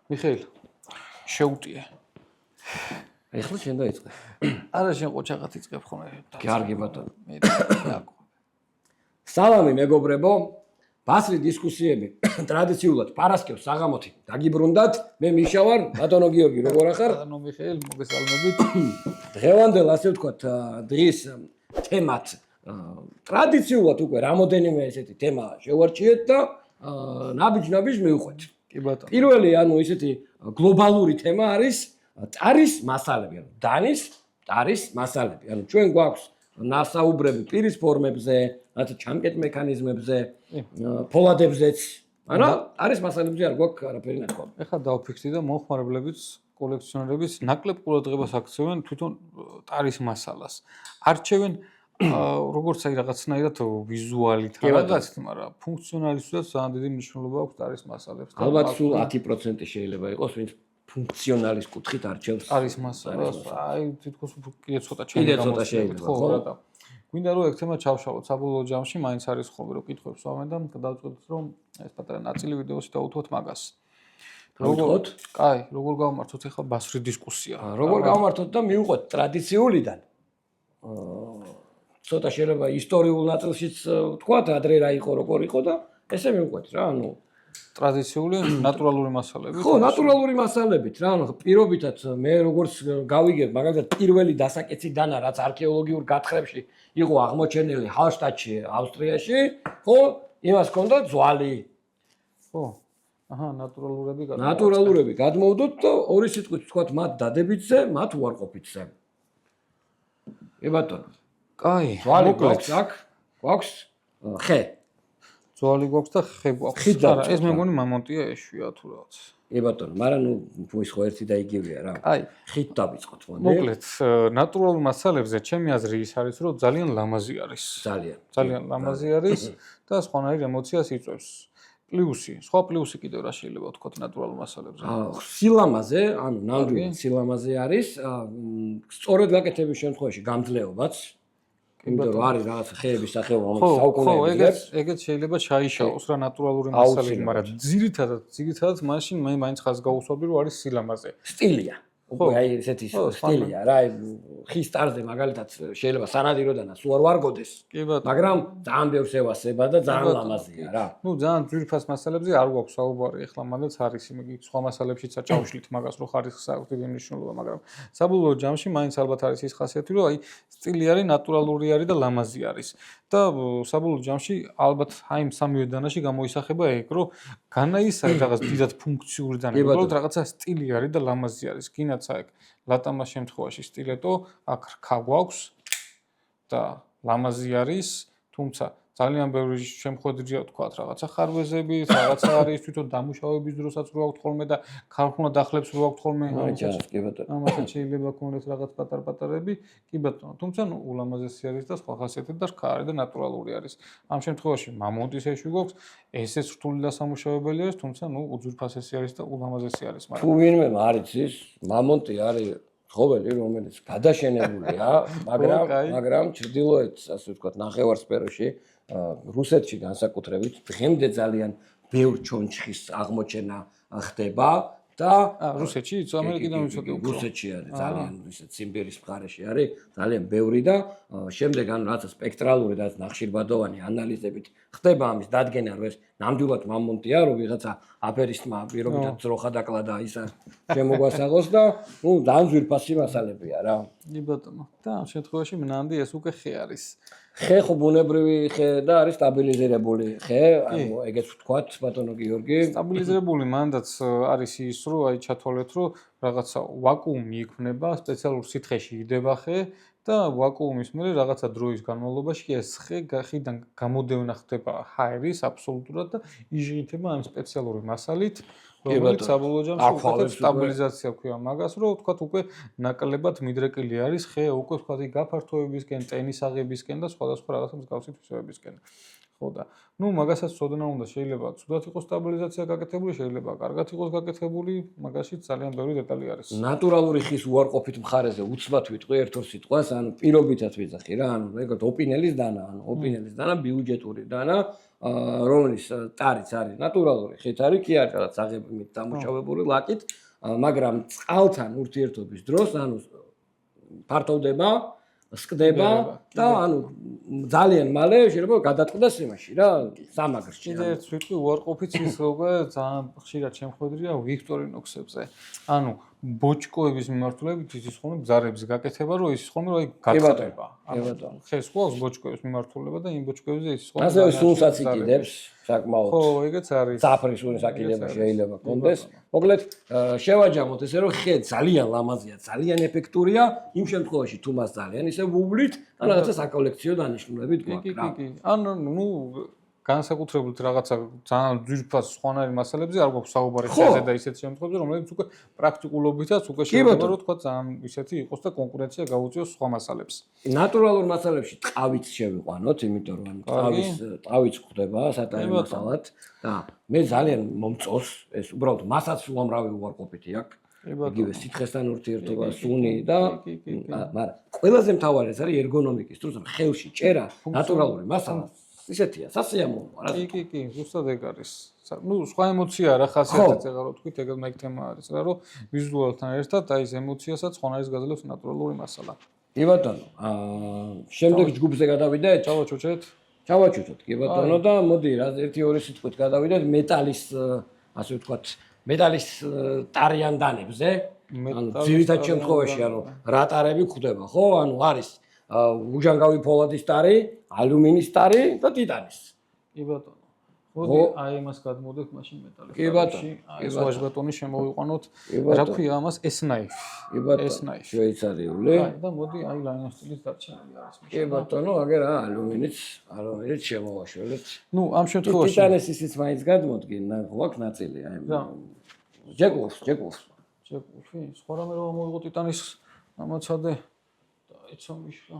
მიხეილ, შეუტიე. ეხლა შენ დაიწყე. არა შენ ყოჩაღად იწყებ ხოლმე. კარგი ბატონო. მე დააკო. სალამი მეგობრებო. ბასრი დისკუსიები ტრადიციულად პარასკევს საღამოთი დაგიბრუნდათ. მე მიშა ვარ, ბატონო გიორგი, როგორ ახარ? ბატონო მიხეილ, მოგესალმებით. დღევანდელ ასე ვთქვათ, დღის თემად ტრადიციულად უკვე რამოდენიმე ესეთი თემა შევარჩიეთ და ნაბიჯ მივყვეთ. კი ბატონო. პირველი, ისეთი გლობალური თემა არის ტარის მასალები, დანის ტარის მასალები. ჩვენ გვაქვს ნასაუბრები პირის ფორმებზე, რაც ჩამკეტ მექანიზმებზე, ფოლადებზეც, ტარის მასალებზე არ გვაქვს არაფერი ნათქვამი. ეხლა დავფიქსდი და მომხმარებლებიც, კოლექციონერებიც ნაკლებ ყურადღებას აქცევენ თვითონ ტარის მასალას. არჩევენ როგორც აი რაღაცნაირად ვიზუალით რაღაცით, მაგრამ ფუნქციონალისთვისაც ძალიან დიდი მნიშვნელობა აქვს ტარის მასალებს. ალბათ სულ 10% შეიძლება იყოს, ვინც ფუნქციონალის კუთხით არჩევს ტარის მასალას. აი თითქოს კიდე ცოტა შეიძლება, ხო რა და გვინდა რომ ეგ თემა ჩავშალოთ საბოლოო ჯამში, მაინც არის ხოლმე რომ კითხვებს ვამენ და გადავწყვეტთ რომ ეს პატარა ნაწილი ვიდეოში დავუთმოთ მაგას. როგორ? კაი, როგორ გავმართოთ ახლა ბასრი დისკუსია. როგორ გავმართოთ და მივყვეთ ტრადიციულიდან. ცოტა შეიძლება ისტორიულ ნაწილშიც ვთქვათ, ადრე რა იყო, როგორ იყო და ესე მივყვეთ რა, ტრადიციული ნატურალური მასალები. ხო, ნატურალური მასალებით რა, პირობითად მე როგორც გავიგებ, მაგალითად პირველი დასაკეცი დანა, რაც არქეოლოგიურ გათხრებში იყო აღმოჩენილი ჰალშტადტში, ავსტრიაში, ხო, იმას ჰქონდა ძვალი. ხო. აჰა, ნატურალურები გადმოვდოთ და ორი სიტყვით ვთქვათ მათ დადებითზე, მათ უარყოფითზე. ე ბატონო. კაი, ძვალი გვაქვს აქ, გვაქვს ხე. ძვალი გვაქვს და ხე გვაქვს. არა, ეს მე მგონი მამონტია ეშვია თუ რაღაც. ე ბატონო, მაგრამ ის ხო ერთი და იგივეა რა. კაი, ხით დავიწყოთ მოდი. მოკლედ, ნატურალურ მასალებზე ჩემი აზრი ის არის, რომ ძალიან ლამაზი არის. ძალიან ლამაზი არის და სხვანაირ ემოციას იწვევს. პლუსი, სხვა პლუსი კიდევ რა შეიძლება ვთქვათ ნატურალურ მასალებზე? სილამაზე, ნამდვილად სილამაზე არის, სწორედ გაკეთების შემთხვევაში გამძლეობაც. იმიტომ რომ არის რაღაც ხეების სახეობა, რომელიც საუკუნეებს. ხო, ეგეც შეიძლება ჩაიშალოს რა ნატურალური მასალები, მაგრამ ძირითადად მაშინ მე მაინც ხაზს გავუსვამდი რომ არის სილამაზე. სტილია. უკვე აი ესეთი სტილია რა, ხის ტარზე მაგალითად შეიძლება სანადიროდანაც უარ ვარგოდეს. კი ბატონო. მაგრამ ძალიან ბევრს ევასება და ძალიან ლამაზია რა. ძალიან ძვირფას მასალებზე არ გვაქვს საუბარი, ახლა მანდაც არის იმედი სხვა მასალებშიც აჭავშლით მაგას რო ხარისხს აქვს დიდი მნიშვნელობა, მაგრამ საბოლოო ჯამში მაინც ალბათ არის ის ხასიათი, რომ აი სტილი არის, ნატურალური არის და ლამაზი არის. და საბოლოო ჯამში ალბათ აი ამ სამივე დანაში გამოისახება ეგ, რომ განაის არის რაღაც დიდად ფუნქციური დანა, უბრალოდ რაღაცა სტილი არის და ლამაზი არის. გინდათ აქ ლატამას შემთხვევაში სტილეტო, აქ რქა გვაქვს და ლამაზი არის, თუმცა ძალიან ბევრი შემხედრია ვთქვათ რაღაცა ხარვეზები, რაღაცა არის თვითონ დამუშავების დროსაც რო აქვთ ხოლმე და ქარხანა დახლებს რო აქვთ ხოლმე. კი ბატონო. ამასაც შეიძლება გქონდეს რაღაც პატარ-პატარები, კი ბატონო. თუმცა ულამაზესი არის და სხვა ხასიათით და რქა არის და ნატურალური არის. ამ შემთხვევაში მამონტის ეშვი გვაქვს, ესეც რთული და სამუშაოებელი არის, თუმცა უძვირფასესი არის და ულამაზესი არის, მაგრამ თუ ვინმე არის ის მამონტი არის ცხოველი, რომელიც გადაშენებულია, მაგრამ ჩრდილოეთ, ასე ვთქვათ, ნახევარსფეროში, რუსეთში განსაკუთრებით დღემდე ძალიან ბევრ ჩონჩხის აღმოჩენა ხდება და რუსეთში, ამერიკიდან ვიცოდი უფრო. რუსეთში არის ძალიან ისეთ სიმბირის მხარეში არის ძალიან ბევრი და შემდეგ რაცა სპექტრალური და ნახშირბადოვანი ანალიზებით ხდება ამის დადგენა, რომ ეს ნამდვილად მამონტია, რომ ვიღაცა აფერისტმა პირობითად ძროხა დაკლადა ისა შემოგვასაღოს და ძალიან ძვირფასი მასალებია რა. კი ბატონო. და ამ შემთხვევაში მნანდი ეს უკვე ხე არის. ხე ხო ბუნებრივი ხე და არის სტაბილიზირებული ხე, ანუ ეგეც ვთქვათ ბატონო გიორგი. სტაბილიზირებული მანდაც არის ის, რომ აი ჩათვალეთ, რომ რაღაცა ვაკუუმი იქმნება, სპეციალურ სითხეში იდება ხე და ვაკუუმის მერე რაღაცა დროის განმავლობაში ეს ხე ხიდან გამოდევნა ხდება ჰაერის აბსოლუტურად და იჟღითება ამ სპეციალური მასალით, რომელიც საბოლოო ჯამში უკეთებს სტაბილიზაცია ქვია მაგას, რომ ვთქვათ უკვე ნაკლებად მიდრეკილი არის ხე უკვე ვთქვათ გაფართოებისკენ, ტენის აღებისკენ და სხვადასხვა რაღაცა მსგავსი თვისებებისკენ. ხო და ნუ მაგასაც ცოდნა უნდა შეიძლება ცუდად იყოს სტაბილიზაცია გაკეთებული, შეიძლება კარგად იყოს გაკეთებული, მაგაში ძალიან ბევრი დეტალი არის. ნატურალური ხის უარყოფით მხარეზე უცბად ვიტყვი ერთ-ორ სიტყვას, ანუ პირობითაც ვიძახი რა, ანუ ეგრეთ ოპინელის დანა, ბიუჯეტური დანა, რომლის ტარიც არის ნატურალური ხით არის, კი არის რაღაც აღებებით დამუშავებული ლაკით, მაგრამ წყალთან ურთიერთობის დროს, ანუ ფართოვდება, სკდება და ანუ ძალიან მალე შეიძლება გადაწყდეს იმაში რა, სამაგრში. კიდე ერთ ვიტყვი უარყოფით ის უკვე ძალიან ხშირად შემოხვედრია ვიქტორინოქსებზე. ანუ ბოჭკოების მიმართულებით ის ხომ ბზარების გაკეთება, რომ ის ხომ აი გაწდება. ხეს ყავს ბოჭკოების მიმართულება და იმ ბოჭკოებზე ის ხომ ასე სუნსაც იკიდებს საკმაოდ. ხო, ეგეც არის. საფრის სუნის აკიდება შეიძლება კონდეს. მოკლედ შევაჯამოთ ესე რომ ხე ძალიან ლამაზია, ძალიან ეფექტურია, იმ შემთხვევაში თუ მას ძალიან ისე ვუვლით, და რაღაცა საკოლექციო დანიშნულებით გვაქვს რა. კი. ანუ ნუ განსაკუთრებით რაღაცა ძალიან ძვირფას სხვანაირი მასალებზე არ გვაქვს საუბარი ხეზე და ისეთ შემთხვევებში, რომლებიც უკვე პრაქტიკულობითაც უკვე შეიძლება რომ თქვა ძალიან ისეთი იყოს და კონკურენცია გაუწიოს სხვა მასალებს. ნატურალურ მასალებში ტყავიც შევიყვანოთ, იმიტომ რომ ტყავიც გვხვდება სატარო მასალად და მე ძალიან მომწონს ეს უბრალოდ მასაც უამრავი უარყოფითი აქვს. იგივე სითხესთან ურთიერთობა, სუნი და მაგრამ ყველაზე მთავარი ეს არის ერგონომიკის, თუმცა ხელში ჭერა ნატურალური მასალა ისეთია, სასიამოვნოა რა. კი, ზუსტად ეგ არის. ნუ სხვა ემოცია რა ხასიათით ეგ რო თქვით, ეგ მაგ თემა არის რა, რომ ვიზუალთან ერთად აი ეს ემოციასაც ხონარის გაძლევს ნატურალური მასალა. კი ბატონო, შემდეგ ჯგუფზე გადავიდეთ. ჩავაჩუჩოთ, კი ბატონო და მოდი რა ერთი-ორი სიტყვით გადავიდეთ მეტალის, ასე ვთქვათ, მეტალის ტარიანდანებზე. ანუ ძირითად შემთხვევაში ანუ რა ტარები გვხვდება, ხო? ანუ არის უჟანგავი ფოლადის ტარი, ალუმინის ტარი და ტიტანის. კი ბატონო. მოდი აი იმას გადმოვდეთ მაშინ მეტალის. კი ბატონო. აი ვაჟ ბატონი შემოვიყვანოთ. რა ქვია ამას? S-knife. კი ბატონო. შვეიცარიული. აი და მოდი აი ლაინა სტილის დარჩენილი არის. კი ბატონო, აგერ ალუმინიც შემოვაშველეთ. ნუ ამ შემთხვევაში ტიტანის ისიც მაინც გადმოდგინა, გვაქვს ნაწილი აი. ჯეკულს. სხვა რამე რომ მოვიღო ტიტანის ამაცადე და ეცო მიშლა.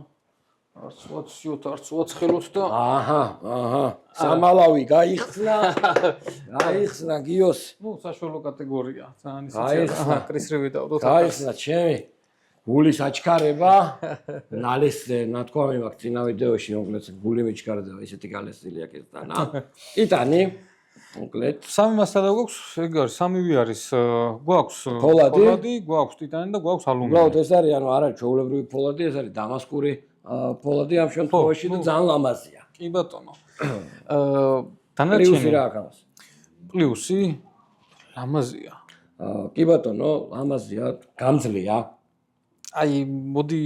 არც ვაციოთ, არც ვაცხელოთ და აჰა. სამალავი გაიხსნა გიოს. ნუ საშუალო კატეგორია. ძალიან ისეთი კრისრივი დავდოთ. გაიხსნა ჩემი გულის აჩქარება. ნალესზე ნათქვამი მაქვს წინა ვიდეოში, მოკლედ გული მიჩქარდება, ისეთი გალესილი აქვს ესთან. ტიტანი მოკლედ სამი მასალა გვაქვს, ეგ არის, სამივე არის, გვაქვს ფოლადი, გვაქვს ტიტანი და გვაქვს ალუმინი. უბრალოდ ეს არის, ანუ არ არის ჩვეულებრივი ფოლადი, ეს არის დამასკური ფოლადი ამ შემთხვევაში და ძალიან ლამაზია. კი ბატონო. პლუსი რა აქვს? პლუსი ლამაზია. კი ბატონო, ლამაზია, გამძლეა. აი, მოდი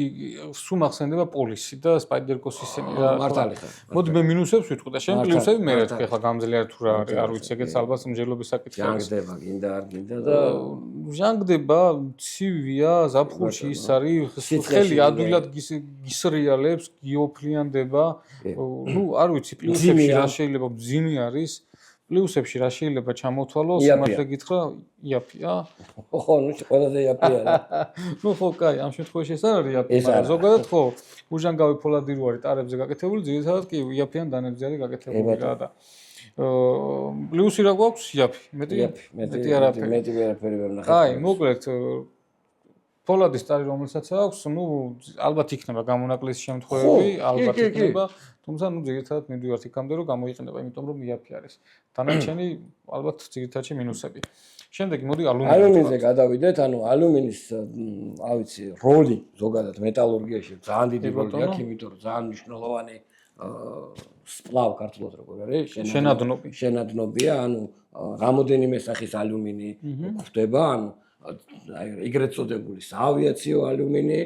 სულ მახსენდება პოლისი და სპაიდერკოს ისინი რა. მართალი ხარ. მოდი მე მინუსებს ვიტყვი და შენ პლუსები მე ვეთქვი, ახლა გამძლეა თუ რა არის, არ ვიცი, ეგეც ალბათ მსჯელობის საკითხია. ჟანგდება, გინდა არ გინდა და ჟანგდება, ცივია, ზაფხულში ის არის, ხელი ადვილად გისრიალებს, გიოფლიანდება. ნუ არ ვიცი, პლუსებში რა შეიძლება ბძიმი არის. პლუსებში რა შეიძლება ჩამოთვალოს, მართლა გითხრა, იაფია. ხო, ნუ ყველაზე იაფია რა. ნუ ხო, კაი, ამ შემთხვევაში ეს არ არის იაფია, მაგრამ ზოგადად ხო, უჟანგავი ფოლადი რო არის ტარებზე გაკეთებული, ძირითადად კი იაფიან დანებზე არის გაკეთებული რა და პლუსი რა გვაქვს? იაფი. მეტი არაფერი. მეტი ვერაფერი ვერ ნახე. კაი, მოკლედ ფოლადის ტარი რომელსაც აქვს, ნუ ალბათ იქნება გამონაკლისის შემთხვევები, ალბათ იქნება, თუმცა ნუ ძირითადად მივდივართ იქამდე რომ გამოიყენება, იმიტომ რომ იაფი არის. დანარჩენი ალბათ ძირითადში მინუსები. შემდეგი მოდი ალუმინზე გადავიდეთ, ანუ ალუმინის, რა ვიცი, როლი ზოგადად მეტალურგიაში ძალიან დიდი როლი აქვს, იმიტომ რომ ძალიან მნიშვნელოვანი სპლავ ქართულად როგორ არის? შენადნობია, ანუ რამოდენიმე სახის ალუმინი გვხვდება, ანუ ეგრეთ წოდებული საავიაციო ალუმინი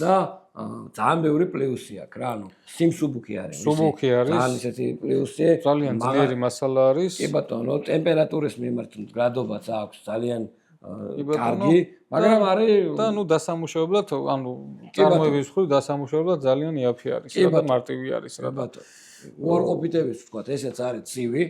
და ძალიან ბევრი პლუსი აქვს რა, ანუ სიმსუბუქი არის. ძალიან ისეთი პლუსი, ძალიან ძლიერი მასალა არის. კი ბატონო, ტემპერატურის მიმართ გრადობაც აქვს ძალიან კარგი, მაგრამ არის და ნუ დასამუშავებლად, ანუ წარმოების მხრივ დასამუშავებლად ძალიან იაფი არის რა და მარტივი არის რა. ბატონო. უარყოფითების ვთქვათ, ესეც არის ცივი.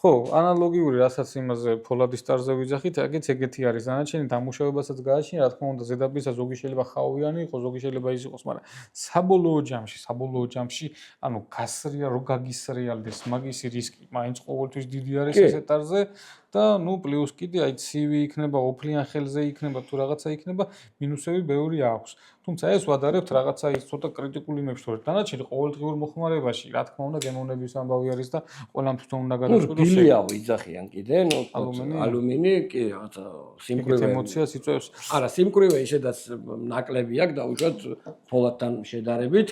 ხო, ანალოგიური რასაც იმაზე ფოლადის ტარზე ვიძახით, აგეთ ეგეთი არის. დანარჩენი დამუშავებასაც გააჩნია, რა თქმა უნდა, ზედაპირსა ზოგი შეიძლება ხაოვიანი იყოს, ზოგი შეიძლება ის იყოს, მაგრამ საბოლოო ჯამში, ანუ გასრია, რო გაგისრიალდეს, მაგისი რისკი მაინც ყოველთვის დიდი არის ეს ტარზე და ნუ პლუს კიდე აი ცივი იქნება, ოფლიან ხელზე იქნება თუ რაღაცა იქნება, მინუსები ბევრი აქვს. თუმცა ეს ვადარებთ რაღაცა ის ცოტა კრიტიკული იმებში, რომ დანარჩენი ყოველდღიურ მოხმარებაში, რა თქმა უნდა, გემოვნების ამბავი არის და ყველამ თვითონ უნდა გადაწყვიტოს. ბილიაო იძახიან კიდე, ალუმინი, კი, რაღაცა სიმკვრივე ემოციას იწვევს. არა, სიმკვრივე ისედაც ნაკლები აქვს და უშუალოდ ფოლადთან შედარებით,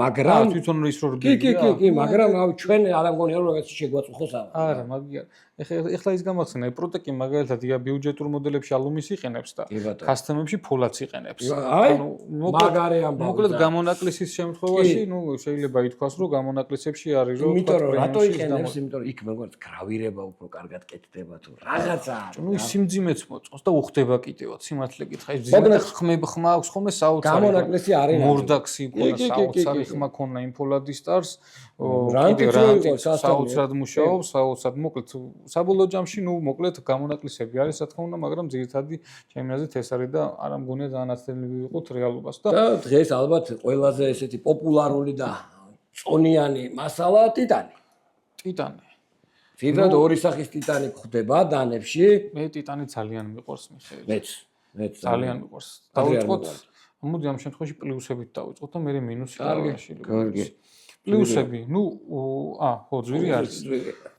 მაგრამ თვითონ ის რო კი, მაგრამ ჩვენ არ ამგონია რომ რაღაც შეგვაწუხოს არა, მაგია. ეხლა ის გამახსენა, პროტეკი მაგალითად ია ბიუჯეტურ მოდელებში ალუმის იყენებს და კასტომებში ფოლადს იყენებს. მაგარი ამბავი. მოკლედ გამონაკლისის შემთხვევაში, ნუ შეიძლება ითქვას, რომ გამონაკლისებში არის რომ იმიტომ რომ რატო იყენებს, იმიტომ რომ იქ მეგონი გრავირება უფრო კარგად კეთდება თუ რაღაცა. ნუ ის სიმძიმეც მოწყოს და უხდება კიდევაც სიმართლე გითხრა. ის ხმა აქვს ხოლმე საოცარი. გამონაკლისი არის. მორდაქსი ქონა საოცარი ხმა ქონა იმ ფოლადის ტარს. საოცრად მუშაობს, საოცრად მოკლედ საბოლოო ჯამში ნუ მოკლედ გამონაკლისები არის, რა თქმა უნდა, მაგრამ ძირითადი ჩემი აზრით ეს არის და არ ამგონია დაანაცვლებელი ვიყოთ რეალობას და დღეს ალბათ ყველაზე ესეთი პოპულარული და წონიანი მასალა ტიტანი. თვითონ ორი სახის ტიტანი გვხვდება დანებში. მე ტიტანი ძალიან მიყვარს მიხეილ. მეც ძალიან მიყვარს. დავიწყოთ. მოდი ამ შემთხვევაში პლუსებით დავიწყოთ და მე მინუსი დავაშილო. კარგი. პლუსები, ნუ ხო, ძვირი არის.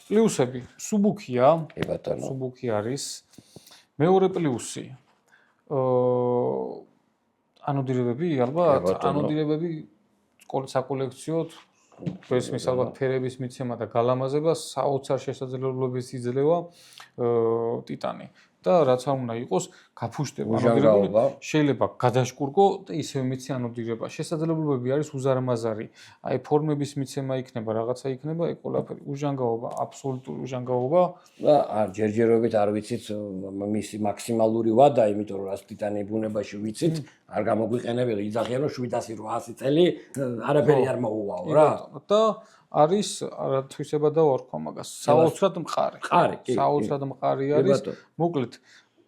პლუსები, სუბუქია. კი ბატონო. სუბუქი არის. მეორე პლუსი. ანოდირებები, ალბათ, ანოდირებები საკოლექციოდ ეს ალბათ ფერების მიცემა და გალამაზება საოცარ შესაძლებლობებს იძლევა ტიტანი. და რაც არ უნდა იყოს, გაფუშდება ანოდირებული, შეიძლება გადაშკურგო და ისევ მიცე ანოდირება. შესაძლებლობები არის უზარმაზარი. აი ფორმების მიცემა იქნება, რაღაცა იქნება, ეგ ყველაფერი უჟანგაობა, აბსოლუტური უჟანგაობა. და ჯერჯერობით არ ვიცით მისი მაქსიმალური ვადა, იმიტომ რომ რას ტიტანი ბუნებაში ვიცით, არ გამოგვიყენებია, იძახიან რომ 700-800 წელი არაფერი არ მოუვაო რა. და არის რა თვისება და ვარქვა მაგას. საოცრად მყარი. საოცრად მყარი არის. მოკლედ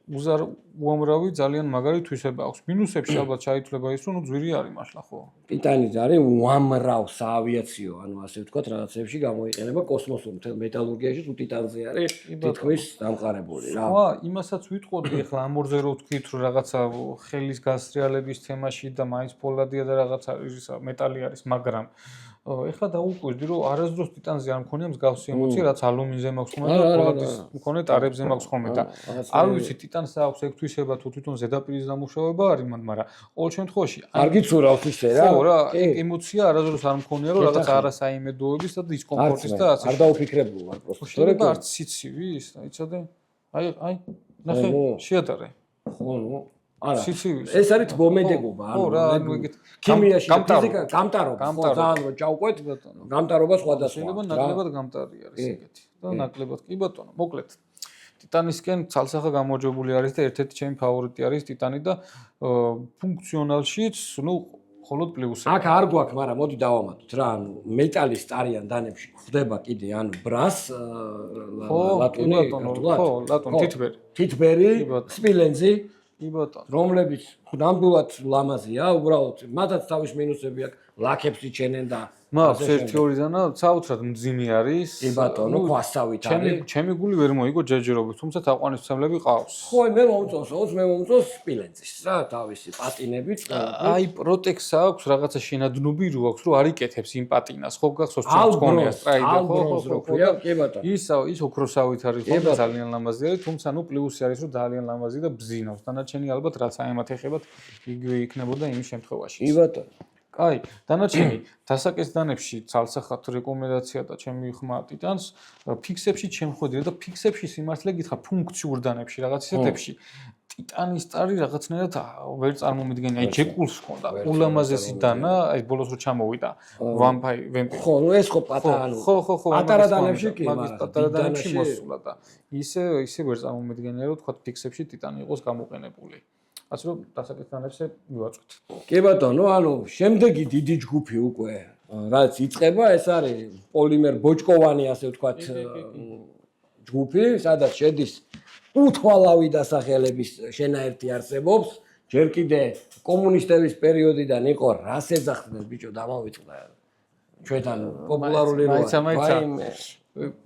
უამრავი ძალიან მაგარი თვისება აქვს. მინუსებში ალბათ შეიძლება ის, რომ ძვირი არის მართლა ხო? ტიტანი არის უამრავ საავიაციო, ანუ ასე ვთქვათ, რაღაცებში გამოიყენება კოსმოსურ მეტალურგიაში, თუ ტიტანზე არის თითქმის დამყარებული რა. ხო, იმასაც ვიტყოდი ახლა ამ ორზე რო ვთქვით, რომ რაღაცა ხელის გასრიალების თემაში და მაინც ფოლადია და რაღაცა მეტალი არის, მაგრამ ეხლა დაუკვირდი, რომ არასდროს ტიტანზე არ მქონია მსგავსი ემოცია, რაც ალუმინზე მაქვს ხოლმე და ფოლადის მქონე ტარებზე მაქვს ხოლმე და არ ვიცი ტიტანს აქვს ეგ თვისება თუ თვითონ ზედაპირის დამუშავება არის მან, მაგრამ ყოველ შემთხვევაში არ გიცურავს ისე რა. ხო რა, ეგ ემოცია არასდროს არ მქონია, რომ რაღაც არასაიმედოების და დისკომფორტის და ასე. არ დაუფიქრებულ ვარ პროფესორ. შეიძლება არც სიცივი ის, იცოდე? აი, ნახე, შეადარე. ხო, ნუ არა. სიცივის. ეს არის მომედეგობა, ანუ ქიმიაში და ფიზიკა გამტარობა. ძალიან რო ჭავყვეთ, გამტარობა სხვადასხვა. შეიძლება ნაკლებად გამტარი არის ეგეთი. და ნაკლებად კი ბატონო, მოკლედ. ტიტანისკენ ცალსახა გამარჯვებული არის და ერთ-ერთი ჩემი ფავორიტი არის ტიტანი და ფუნქციონალშიც, ნუ მხოლოდ პლუსი. აქ არ გვაქვს, მაგრამ მოდი დავამატოთ რა, ანუ მეტალის ტარიან დანებში ხდება კიდე, ანუ ბრას, ლატუნი, ხო, ლატუნი, თითბერი, სპილენძი, კი ბატონო. რომლებიც ნამდვილად ლამაზია, უბრალოდ მათაც თავის მინუსები აქვს, ლაქებს იჩენენ და მაქვს 1-2 დანა, საოცრად მძიმე არის. კი ბატონო, ქვასავით არის. ჩემი გული ვერ მოიგო ჯერჯერობით, თუმცა თაყვანისმცემლები ყავს. ხო, მე მომწონს სპილენძის რა, თავისი პატინებით. აი პროტექს აქვს, რაღაცა შენადნობი რო აქვს, რომ არ იკეთებს იმ პატინას. ხო, გახსოვს ჩემს კონია სტრაიდერ, ხო, კი ბატონო. ის ოქროსავით არის, ხო, ძალიან ლამაზი არის, თუმცა ნუ პლუსი არის, რომ ძალიან ლამაზი და ბზინავს. დანარჩენი ალბათ რაც აემათ ეხებათ, იგივე იქნებოდა იმის შემთხვევაში. კი ბატონო. აი, დანარჩენი დასაკეს დანებში ცალსახად რეკომენდაცია და ჩემი ხმა ტიტანს ფიქსებში შემხვედრია და ფიქსებში სიმართლე გითხრა ფუნქციურ დანებში რაღაც ისეთებში ტიტანის ტარი რაღაცნაირად ვერ წარმომიდგენია. აი ჯეკულს ჰქონდა ულამაზესი დანა, აი ბოლოს რო ჩამოვიდა ვამპაირი. ხო, ნუ ეს ხო პატარა. ხო, პატარა დანებში კი, მაგის პატარა დანებში მოსულა და ისე ვერ წარმომიდგენია რომ თქვა ფიქსებში ტიტანი იყოს გამოყენებული. ასე რომ დასაკეთ დანებზე მივაწვით. კი ბატონო, ანუ შემდეგი დიდი ჯგუფი უკვე რაც იწყება, ეს არის პოლიმერ ბოჭკოვანი, ასე ვთქვათ, ჯგუფი, სადაც შედის უთვალავი დასახელების შენაერთი არსებობს. ჯერ კიდე კომუნისტების პერიოდიდან იყო რას ეძახდნენ ბიჭო დამავიწყდა. ჩვენთან პოპულარული როა.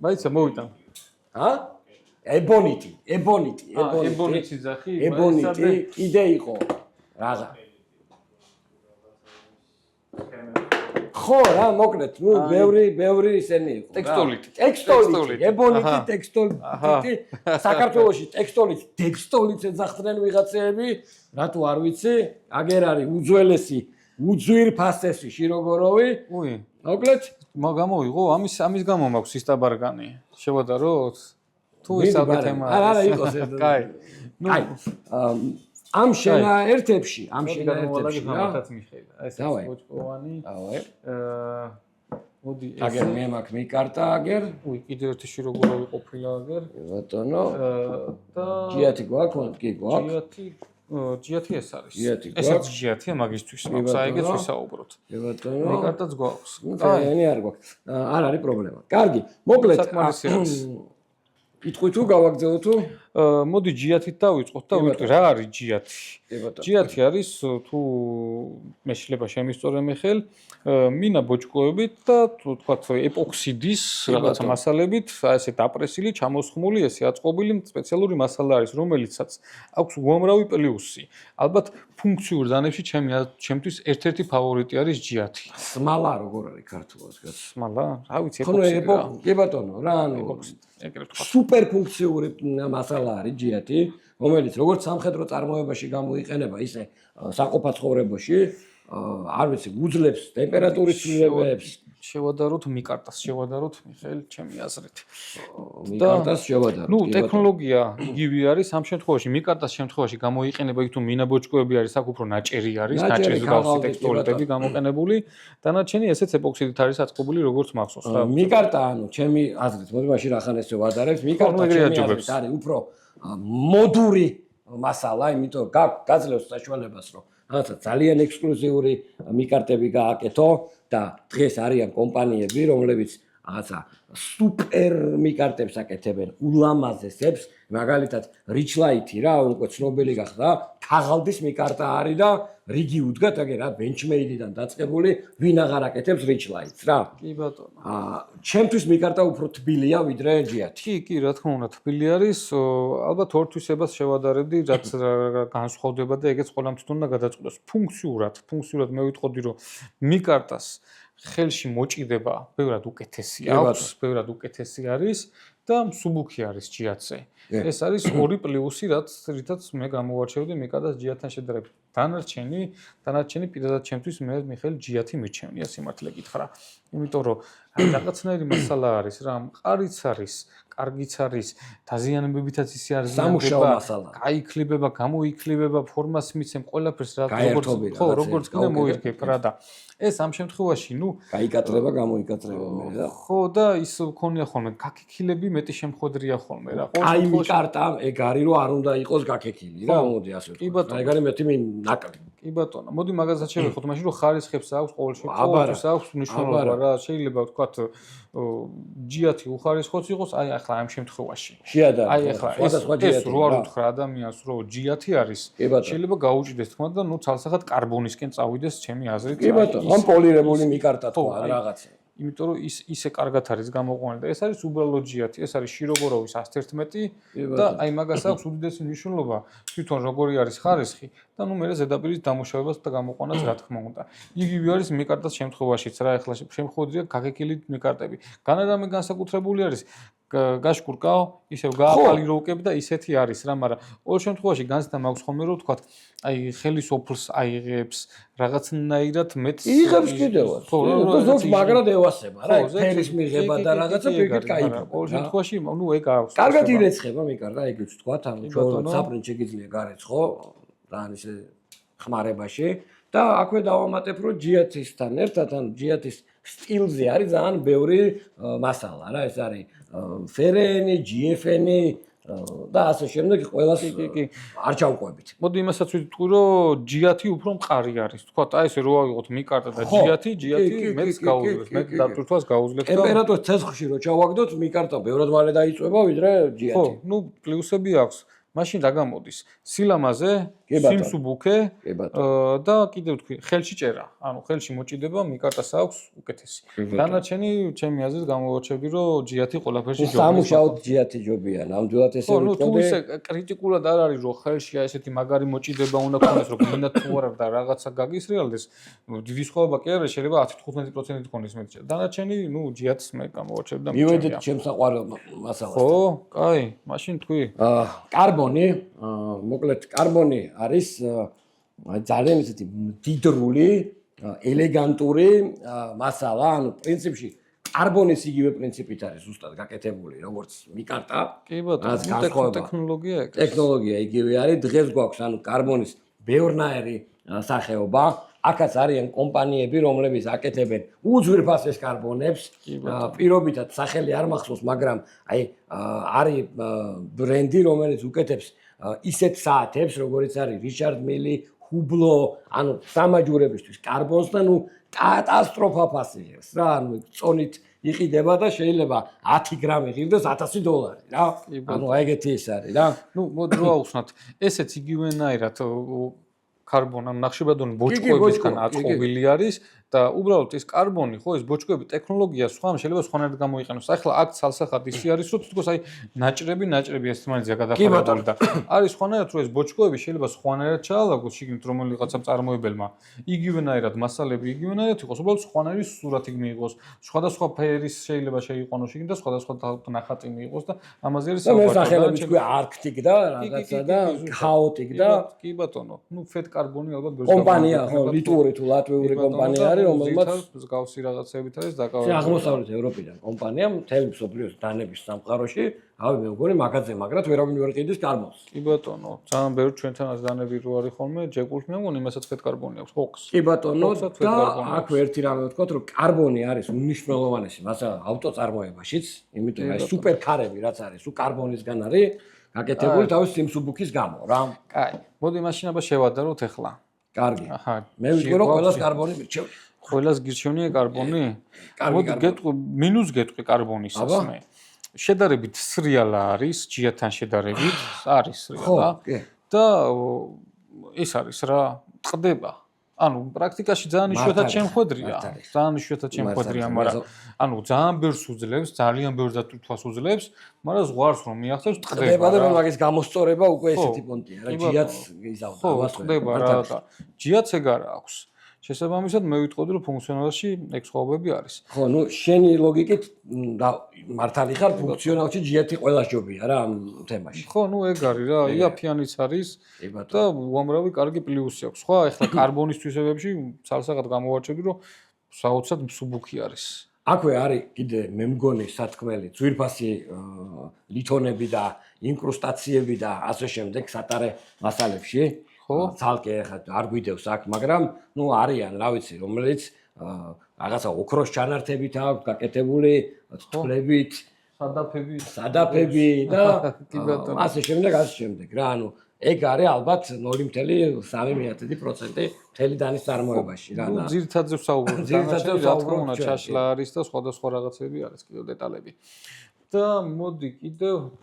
მაიცა მოვიდა. ჰა? ებონიტი. ებონიტი ზახი? ებონიტი კიდე იყო. რაღა. ხო რა მოკლედ ნუ ბევრი ისენი იყო ტექსტოლით ებონიტი ტექსტოლიტი საქართველოში ტექსტოლით დექსტოლით ეძახდნენ ვიღაცეები რატო არ ვიცი აგერ არის უძველესი უძვირფასესი შიროგოროვი მოკლედ გამოვიღო ამის გამო მაქვს ისტაბარგანი შევადაროთ თუ ის ალბათ თემა არა იყოს კაი ამ შენაერთებში რა ეს ბოჭკოვანი მოდი აგერ მე მაქვს მიკარტა აგერ კიდევ ერთი შიროგორავი ყოფილა აგერ ბატონო და ჯიათი გვაქვს კი გვაქვს ჯიათი ეს არის ესაც ჯიათია მაგისთვის მაქვს აი ეგეც ვისაუბროთ ბატონო მიკარტაც გვაქვს კაი არ გვაქვს არ არის პრობლემა კარგი მოკლედ იტყვი თუ გავაგზავნო თუ მოდი ჯიათით დავიწყოთ და ვიტყვი რა არის ჯიათი ჯიათი არის თუ მე შეიძლება შემისწორე მე ხელ მინა ბოჭკოებით და თუ თქვათ ეპოქსიდის რაღაცა მასალებით ესე დაპრესილი ჩამოსხმული ესე აწყობილი სპეციალური მასალა არის რომელიცაც აქვს უამრავი პლუსი ალბათ ფუნქციურ დანებში ჩემთვის ერთ-ერთი ფავორიტი არის ჯიათი სმალა როგორ არის ქართულად სმალა რა ვიცი ეპოქსიდი კი ბატონო რა სუპერ ფუნქციური მასალა არის ჯიათი რომელიც როგორც სამხედრო წარმოებაში გამოიყენება ისე საყოფა ცხოვრებაში არ ვიცი უძლებს ტემპერატურის ცვლილებებს შევადაროთ მიკარტას შევადაროთ მიხეილ ჩემი აზრით მიკარტას შევადაროთ ნუ ტექნოლოგია იგივე არის ამ შემთხვევაში მიკარტას შემთხვევაში გამოიყენება იქ თუ მინაბოჭკოები არის აქ უფრო ნაჭერი არის ნაჭრის გავსი ტექსტოლიტები გამოყენებული დანარჩენი ესეც ეპოქსიდით არის აწყობილი როგორც მახსოვს რა მიკარტა ანუ ჩემი აზრით მოდი მაშინ ახან ესე ვადარებ მიკარტა ჩემი აზრით არის უფრო მოდური მასალა იმიტომ გაძლევს საშუალებას რომ რაღაცა ძალიან ექსკლუზიური მიკარტები გააკეთო და დღეს არიან კომპანიები რომლებიც რაღაცა სუპერ მიკარტებს აკეთებენ ულამაზესებს მაგალითად Richlight-ი რა უკვე ცნობილი გახდა თაღალდის მიკარტა არის და რიგი უდგათ აგერ რა benchmade-დან დაწყებული ვინ აღარ აკეთებს Richlight-ს რა კი ბატონო ჩემთვის მიკარტა უფრო თბილია ვიდრე ჯიათი კი რა თქმა უნდა თბილი არის ალბათ ორ თვისებას შევადარებდი რაც განსხვავდება და ეგეც ყველამ თვითონ უნდა გადაწყვეტოს ფუნქციურად მე ვიტყოდი რომ მიკარტას ხელში მოჭიდება ბევრად უკეთესი აქვს ბევრად უკეთესი არის და მსუბუქი არის ჯიათზე ეს არის ორი პლუსი რითაც მე გამოვარჩევდი მიკარტას ჯიათთან შედარებით დანარჩენი პირადად ჩემთვის მე მიხეილ ჯიათი მიჩვენია სიმართლე გითხრა იმიტომ რომ რაღაცნაირი მასალა არის რა მყარიც არის კარგიც არის დაზიანებებითაც ისე არის სამუშაო მასალა გაიქლიბება გამოიქლიბება ფორმას მიცემ ყველაფერს როგორც კიდე მოირგებ რა და ეს ამ შემთხვევაში ნუ გაიკატრება გამოიკატრება მე რა ხო და ის მქონია ხოლმე გაქექილები მეტი შემხვედრია ხოლმე რა აი მიკარტა ეგ არის რომ არ უნდა იყოს გაქექილი რა მოდი ასე ვთქვა ეგ არის მეტი ნაკლი კი ბატონო მოდი მაგასაც შევეხოთ მაშინ რომ ხარისხებს აქვს ყოველთვის აქვს მნიშვნელობა რა შეიძლება ვთქვათ ჯიათი უხარისხოც იყოს აი ახლა ამ შემთხვევაში აი ახლა ეს რო არ უთხრა ადამიანს რომ ჯიათი არის შეიძლება გაუჭიდეს თქმა და ნუ ცალსახად კარბონისკენ წავიდეს ჩემი აზრით კი ბატონო ამ პოლირებული მიკარტა თქვა რაღაცა იმიტომ რომ ისე კარგად არის გამოყვანილი და ეს არის უბრალო ჯიათი ეს არის შიროგოროვის 111 და აი მაგას აქვს უდიდესი მნიშვნელობა თვითონ როგორი არის ხარისხი და ნუ მე ზედაპირის დამუშავებას და გამოყვანას რა თქმა უნდა იგივე არის მიკარტას შემთხვევაშიც რა ახლა შემთხვევაშია გაგეკილი მიკარტები განარამე განსაკუთრებული არის გაშკურკაო ისევ გააპალიროვკებ და ისეთი არის რა მაგრამ ყოველ შემთხვევაში განცდა მაქვს ხოლმე რომ ვთქვათ აი ხელისოფლს აიღებს რაღაცნაირად მეტს იღებს კიდევაც ხო ზოგ მაგრად ევასება რა ფერის მიღება და რაღაცა პირიქით кайფა ყოველ შემთხვევაში ნუ ეგ აქვს კარგად ირეცხება მიკარტა ეგეც ვთქვათ ანუ ჩვენ საფრენ შეგიძლია გარეცხო რა ისე ხმარებაში და აქვე დავამატებ რომ ჯიათისთან ერთად ანუ ჯიათის სტილზე არის ძალიან ბევრი მასალა რა ეს არის ფერენი, ჯიეფენი, და ასე შემდეგ ყველას კი. არ ჩავყვებით. მოდი იმასაც ვიტყვი, რომ ჯიათი უფრო მყარი არის. თქვა, აი ესე რო ავიღოთ მიკარტა და ჯიათი მეც გაუძლებს, მე დატვირთვას გაუძლებს და ტემპერატურის ცეცხლში რო ჩავაგდოთ, მიკარტა ბევრად მალე დაიწובה, ვიდრე ჯიათი. ხო, ნუ პლუსები აქვს. მაშინ რა გამოდის? სილამაზე, სიმსუბუქე და კიდევ თქვი, ხელში ჭერა. ანუ ხელში მოჭიდება, მიკარტას აქვს უკეთესი. დანარჩენი ჩემი აზრით გამოვაჩევდი, რომ ჯიათი ყველაფერში ჯობია. სამუშაოდ ჯიათი ჯობია, ნამდვილად ესე ვიტყოდი. ხო, ნუ თუ ისე კრიტიკულად არ არის, რომ ხელში ესეთი მაგარი მოჭიდება უნდა ქონდეს, რომ გინდა თუ არა და რაღაცა გაგისრიალდეს, დიდი სხვაობა კი არის, შეიძლება 10-15% ქონდეს მეტი. დანარჩენი, ნუ ჯიათს მე გამოვაჩევდი და მივედით ჩემს საყვარელ მასალას. ხო, კაი, მაშინ თქვი. კარბონი, მოკლედ კარბონი არის ძალიან ისეთი მდიდრული, ელეგანტური მასალა, ანუ პრინციპში კარბონის იგივე პრინციპით არის ზუსტად გაკეთებული, როგორც მიკარტა. კი ბატონო, ტექნოლოგია იგივე არის, დღეს გვაქვს ანუ კარბონის ბევრნაირი სახეობა. აქაც არიან კომპანიები, რომლებიც აკეთებენ უძვირფასეს კარბონებს. პირობითად სახელი არ მახსოვს, მაგრამ აი არის ბრენდი, რომელიც უკეთებს ისეთ საათებს, როგორიც არის რიჩარდ მილი, ჰუბლო, ანუ სამაჯურებისთვის კარბონს და ნუ კატასტროფა ფასიერს რა, ანუ წონით იყიდება და შეიძლება 10 გრამი ღირდეს $1000 რა. ანუ ეგეთი ის არის რა. ნუ მოდი რა აუხსნათ, ესეც იგივენაირად კარბონ ამ ნახშირბადონი ბოჭკოებისგან აწყობილი არის და უბრალოდ ეს კარბონი, ხო, ეს ბოჭკოები ტექნოლოგია სხვა შეიძლება სხვანაირად გამოიყენოს. ახლა აქ ცალსახად ისი არის, რომ თითქოს აი ნაჭრები ერთმანეთზე გადახარებული და არის სხვანაირად, რომ ეს ბოჭკოები შეიძლება სხვანაირად ჩაალაგოს შიგნით რომელიღაცამ წარმოებელმა. იგივენაირად მასალები იგივენაირად იყოს, უბრალოდ სხვანაირი სურათი მიიღოს, სხვადასხვა ფერის შეიძლება შეიყვანოს შიგნით და სხვადასხვა ნახატი მიიღოს და ამაზე არის საუბარი. სახელები თქვი არქტიკ და რაღაცა და ქაოტიკ და კი ბატონო, ნუ ფეთ კარბონი ალბათ კომპანია, ხო, ლიტვური თუ ლატვიური კომპანია არის, რომელმაც მსგავსი რაღაცებით არის დაკავებული. აღმოსავლეთ ევროპიდან კომპანია მთელი მსოფლიოს დანების სამყაროში, ავი მე მგონი მაგაზე მაგრად ვერავინ ვერ ყიდის კარბონს. კი ბატონო, ძალიან ბევრი ჩვენთანაც დანები რო არის ხოლმე, ჯეკულს მე მგონი იმასაც ფეთ კარბონი აქვს, ხოქს. კი ბატონო, და აქვე ერთი რამე ვთქვათ, რომ კარბონი არის უნიშნელოვანესი მასალა ავტოწარმოებაშიც, იმიტომ რომ სუპერკარები რაც არის, სულ კარბონისგან არის გაკეთებული თავის სიმსუბუქის გამო რა. კაი, მოდი მაშინ აბა შევადაროთ ახლა. კარგი. აჰა. მე ვიტყვი რომ ყველას კარბონი მირჩევია. ყველას გირჩევნია კარბონი? მოდი გეტყვი, მინუს გეტყვი კარბონისას მე. შედარებით სრიალა არის, ჯიათთან შედარებით, არის სრიალა. და ეს არის რა, წყდება. ანუ პრაქტიკაში ძალიან იშვიათად შემხვედრია. ძალიან იშვიათად შემხვედრია, მაგრამ ანუ ძალიან ბევრს უძლებს, ძალიან ბევრ დატვირთვას უძლებს, მაგრამ ზღვარს რომ მიაღწევს, წყდება. და მაგის გამოსწორება უკვე ესეთი პონტია, რა ჯიათს გიზავდა. ხო, წყდება რა და ჯიათს ეგ არა აქვს. შესაბამისად მე ვიტყოდი რომ ფუნქციონალში ეგ სხვაობები არის. ხო, ნუ შენი ლოგიკით მართალი ხარ, ფუნქციონალში ჯიათი ყველა ჯობია რა ამ თემაში. ხო, ნუ ეგ არის რა, იაფიანიც არის და უამრავი კარგი პლუსი აქვს. სხვა ეხლა კარბონის თვისებებში ცალსახად გამოვაჩვენდი რომ საოცრად მსუბუქი არის. აქვე არის კიდე მე მგონი სათქმელი, ძვირფასი ლითონები და ინკრუსტაციები და ასე შემდეგ სატარე მასალებში. ცალკე ახლა არ გვიდევს აქ, მაგრამ ნუ არიან, რა ვიცი, რომელიც რაღაცა ოქროს ჩანართებით აქვს გაკეთებული, თვლებით, სადაფები და ასე შემდეგ რა, ანუ ეგ არის ალბათ 0.3% მთელი დანის წარმოებაში რა და ძირითადად ვსაუბრობთ, რა თქმა უნდა, ჩაშლა არის და სხვადასხვა რაღაცები არის, კიდევ დეტალები. და მოდი კიდევ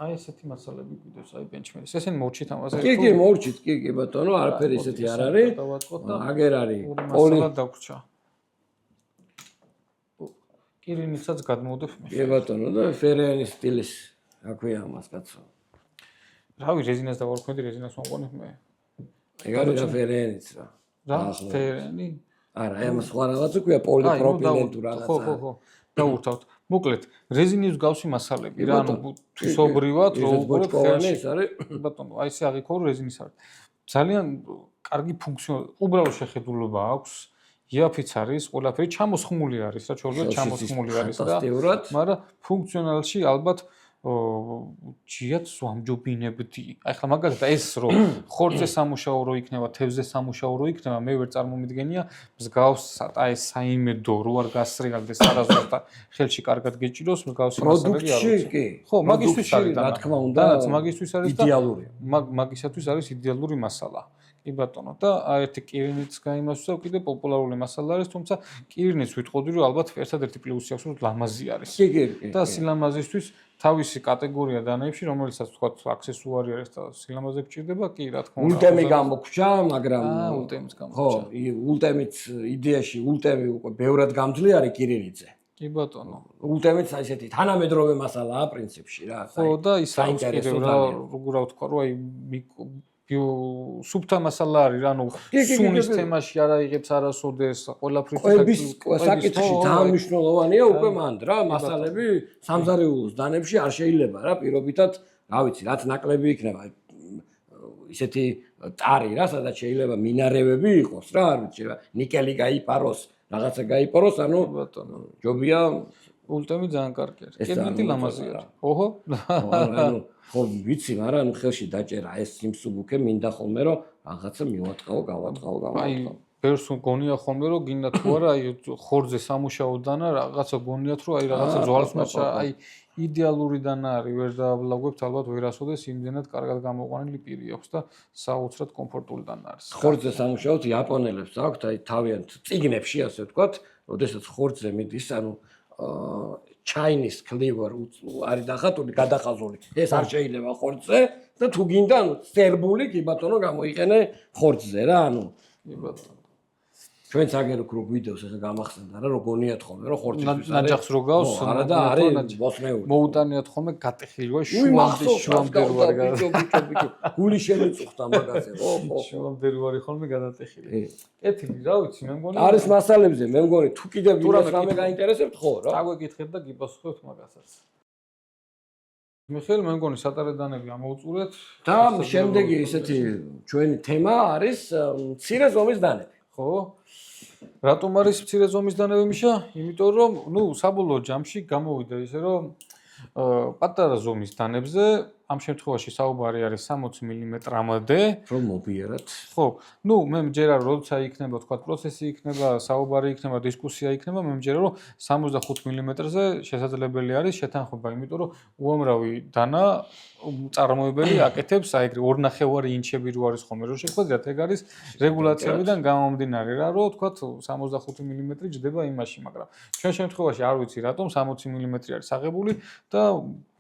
აი ესეთი მასალები კიდევ აი ბენჩმერის. ესენი მოვჭით ამაზე. კი, მოვჭით, კი ბატონო, არაფერი ესეთი არ არის. აგერ არის პოლი დაგვრჩა. კირინიცაც გადმოვდებ მე. კი ბატონო, და ფერენის სტილის აქვეა ამას კაცო. რავი, რეზინას დავარქვენდი, რეზინას მომყონებ მე. ეგ არის რა ფერენიც რა. რა ფერენი? არა, ამ სხვა რაღაც უქვია პოლიპროპილენ თუ რაღაცა. ხო. დაურთავთ. მოკლედ, რეზინის მსგავსი მასალები რა, ანუ თვისობრივად რო უყურებ ხელში ეს არის. ბატონო, აი ესე აღიქო რომ რეზინის არის. ძალიან კარგი ფუნქციონალი, უბრალო შეხედულობა აქვს. იაფიც არის, ყველაფერი ჩამოსხმული არის, რა ჩორბა ჩამოსხმული არის და მაგრამ ფუნქციონალში ალბათ ჯიაც ვამჯობინებდი. აი ხლა მაგალითად ეს რომ ხორცზე სამუშაო რო იქნება, თევზზე სამუშაო რო იქნება, მე ვერ წარმომიდგენია მსგავსად აი საიმედო რო არ გასრიალდეს არასდროს და ხელში კარგად გეჭიროს მსგავსი მასალები არ პროდუქტში კი. ხო, მაგისთვის არის რა თქმა უნდა, მაგისთვის არის და იდეალურია. მაგისათვის არის იდეალური მასალა. კი ბატონო და ერთი კირინიც გაიმასვლა, კიდე პოპულარული მასალა არის, თუმცა კირინიც ვიტყოდი რომ ალბათ ერთადერთი პლუსი აქვს, რომ ლამაზი არის. კი. და სილამაზისთვის თავისი კატეგორია დანაებში, რომელიცაც თქვათ აქსესუარი არის და სილამაზე გჭირდება, კი, რა თქმა უნდა. ულტემი გამოგჩა, მაგრამ ულტემიც გამოგჩა. ხო, ულტემიც იდეაში ულტემი უკვე ბევრად გამძლე არის კირინიძე. კი ბატონო. ულტემიც აი ესეთი თანამედროვე მასალაა პრინციპში რა. ხო და ის არის კიდევ რა, როგორ ვთქვა, რომ აი სუბთა მასალა არის, ანუ სუნის თემაში არ აიღებს არასოდეს, ყველაფრის საკითხში ძალიან მნიშვნელოვანია უკვე მანდ რა, მასალები სამზარეულოს დანებში არ შეიძლება რა, პირობითად, რა ვიცი, რაც ნაკლები იქნება ისეთი ტარი რა, სადაც შეიძლება მინარევები იყოს რა, არ ვიცი, ნიკელი გაიპაროს, რაღაცა გაიპაროს, ანუ ჯობია ულტემი ძალიან კარგი არის. კედლითი ლამაზი არის. ოჰო. ანუ ხო ვიცი, მაგრამ ანუ ხელში დაჭერა ეს სიმსუბუქე მინდა ხოლმე რომ რაღაცა მივატყაო, გავატყაო. აი, ბევრს გონია ხოლმე რომ გინდა თუ არა, აი ხორცზე სამუშაოდანა რაღაცა გონიათ რომ აი რაღაცა ძვალს მაჩა, აი იდეალური დანა არის, ვერ დააბლაგებთ ალბათ ვერასოდეს იმდენად კარგად გამოყვანილი პირი აქვს და საოცრად კომფორტული დანა არის. ხორცზე სამუშაოდ იაპონელებს აქვთ აი თავიანთ წიგნებში ასე ვთქვათ, როდესაც ხორცზე მიდის, ანუ Chinese cleaver არის დახატული, გადახაზული. ეს არ შეიძლება ხორცზე და თუ გინდა, ანუ სერბული კი ბატონო გამოიყენე ხორცზე რა, ანუ კი ბატონო. ჩვენც აგერ ვქრო ვიდეოს ახლა გამახსენდა რა, რომ გონიათ ხოლმე რომ ხორცისთვის არის. ნაჯახს რო გავს, არა და არის ბოსნეული. მოუტანიათ ხოლმე გატეხილი ვარ შუამდერ ვარ ბიჭო. გული შემიწუხდა მაგაზე, ხო. შუამდერ ვარი ხოლმე გადატეხილი. კეთილი, რა ვიცი, მე მგონი არის მასალებზე, მე მგონი თუ კიდევ ვიღაც რამე გაინტერესებთ, ხო რა. აგვეკითხეთ და გიპასუხებთ მაგასაც. მიხეილ, მე მგონი სატარედანები ამოუწურეთ და შემდეგი ესეთი ჩვენი თემა არის მცირე ზომის დანები. ხო? რატომ არის მცირე ზომის დანები მიშა? იმიტომ რომ, საბოლოო ჯამში გამოვიდა ისე რომ პატარა ზომის დანებზე ამ შემთხვევაში საუბარი არის 60 მმ-მდე, რომ მობიერად. ხო, მე მჯერა რომ როცა იქნება, თქვა პროცესი იქნება, საუბარი იქნება, დისკუსია იქნება, მე მჯერა რომ 65 მმ-ზე შესაძლებელი არის შეთანხმება, იმიტომ რომ უამრავი დანა წარმოებელი აკეთებს აი ეგრე 2.5 ინჩები რო არის ხოლმე რო შეხვედრათ, ეგ არის რეგულაციებიდან გამომდინარე რა, რომ თქვა 65 მმ ჯდება იმაში, მაგრამ ჩვენ შემთხვევაში არ ვიცი რატომ 60 მმ არის აღებული და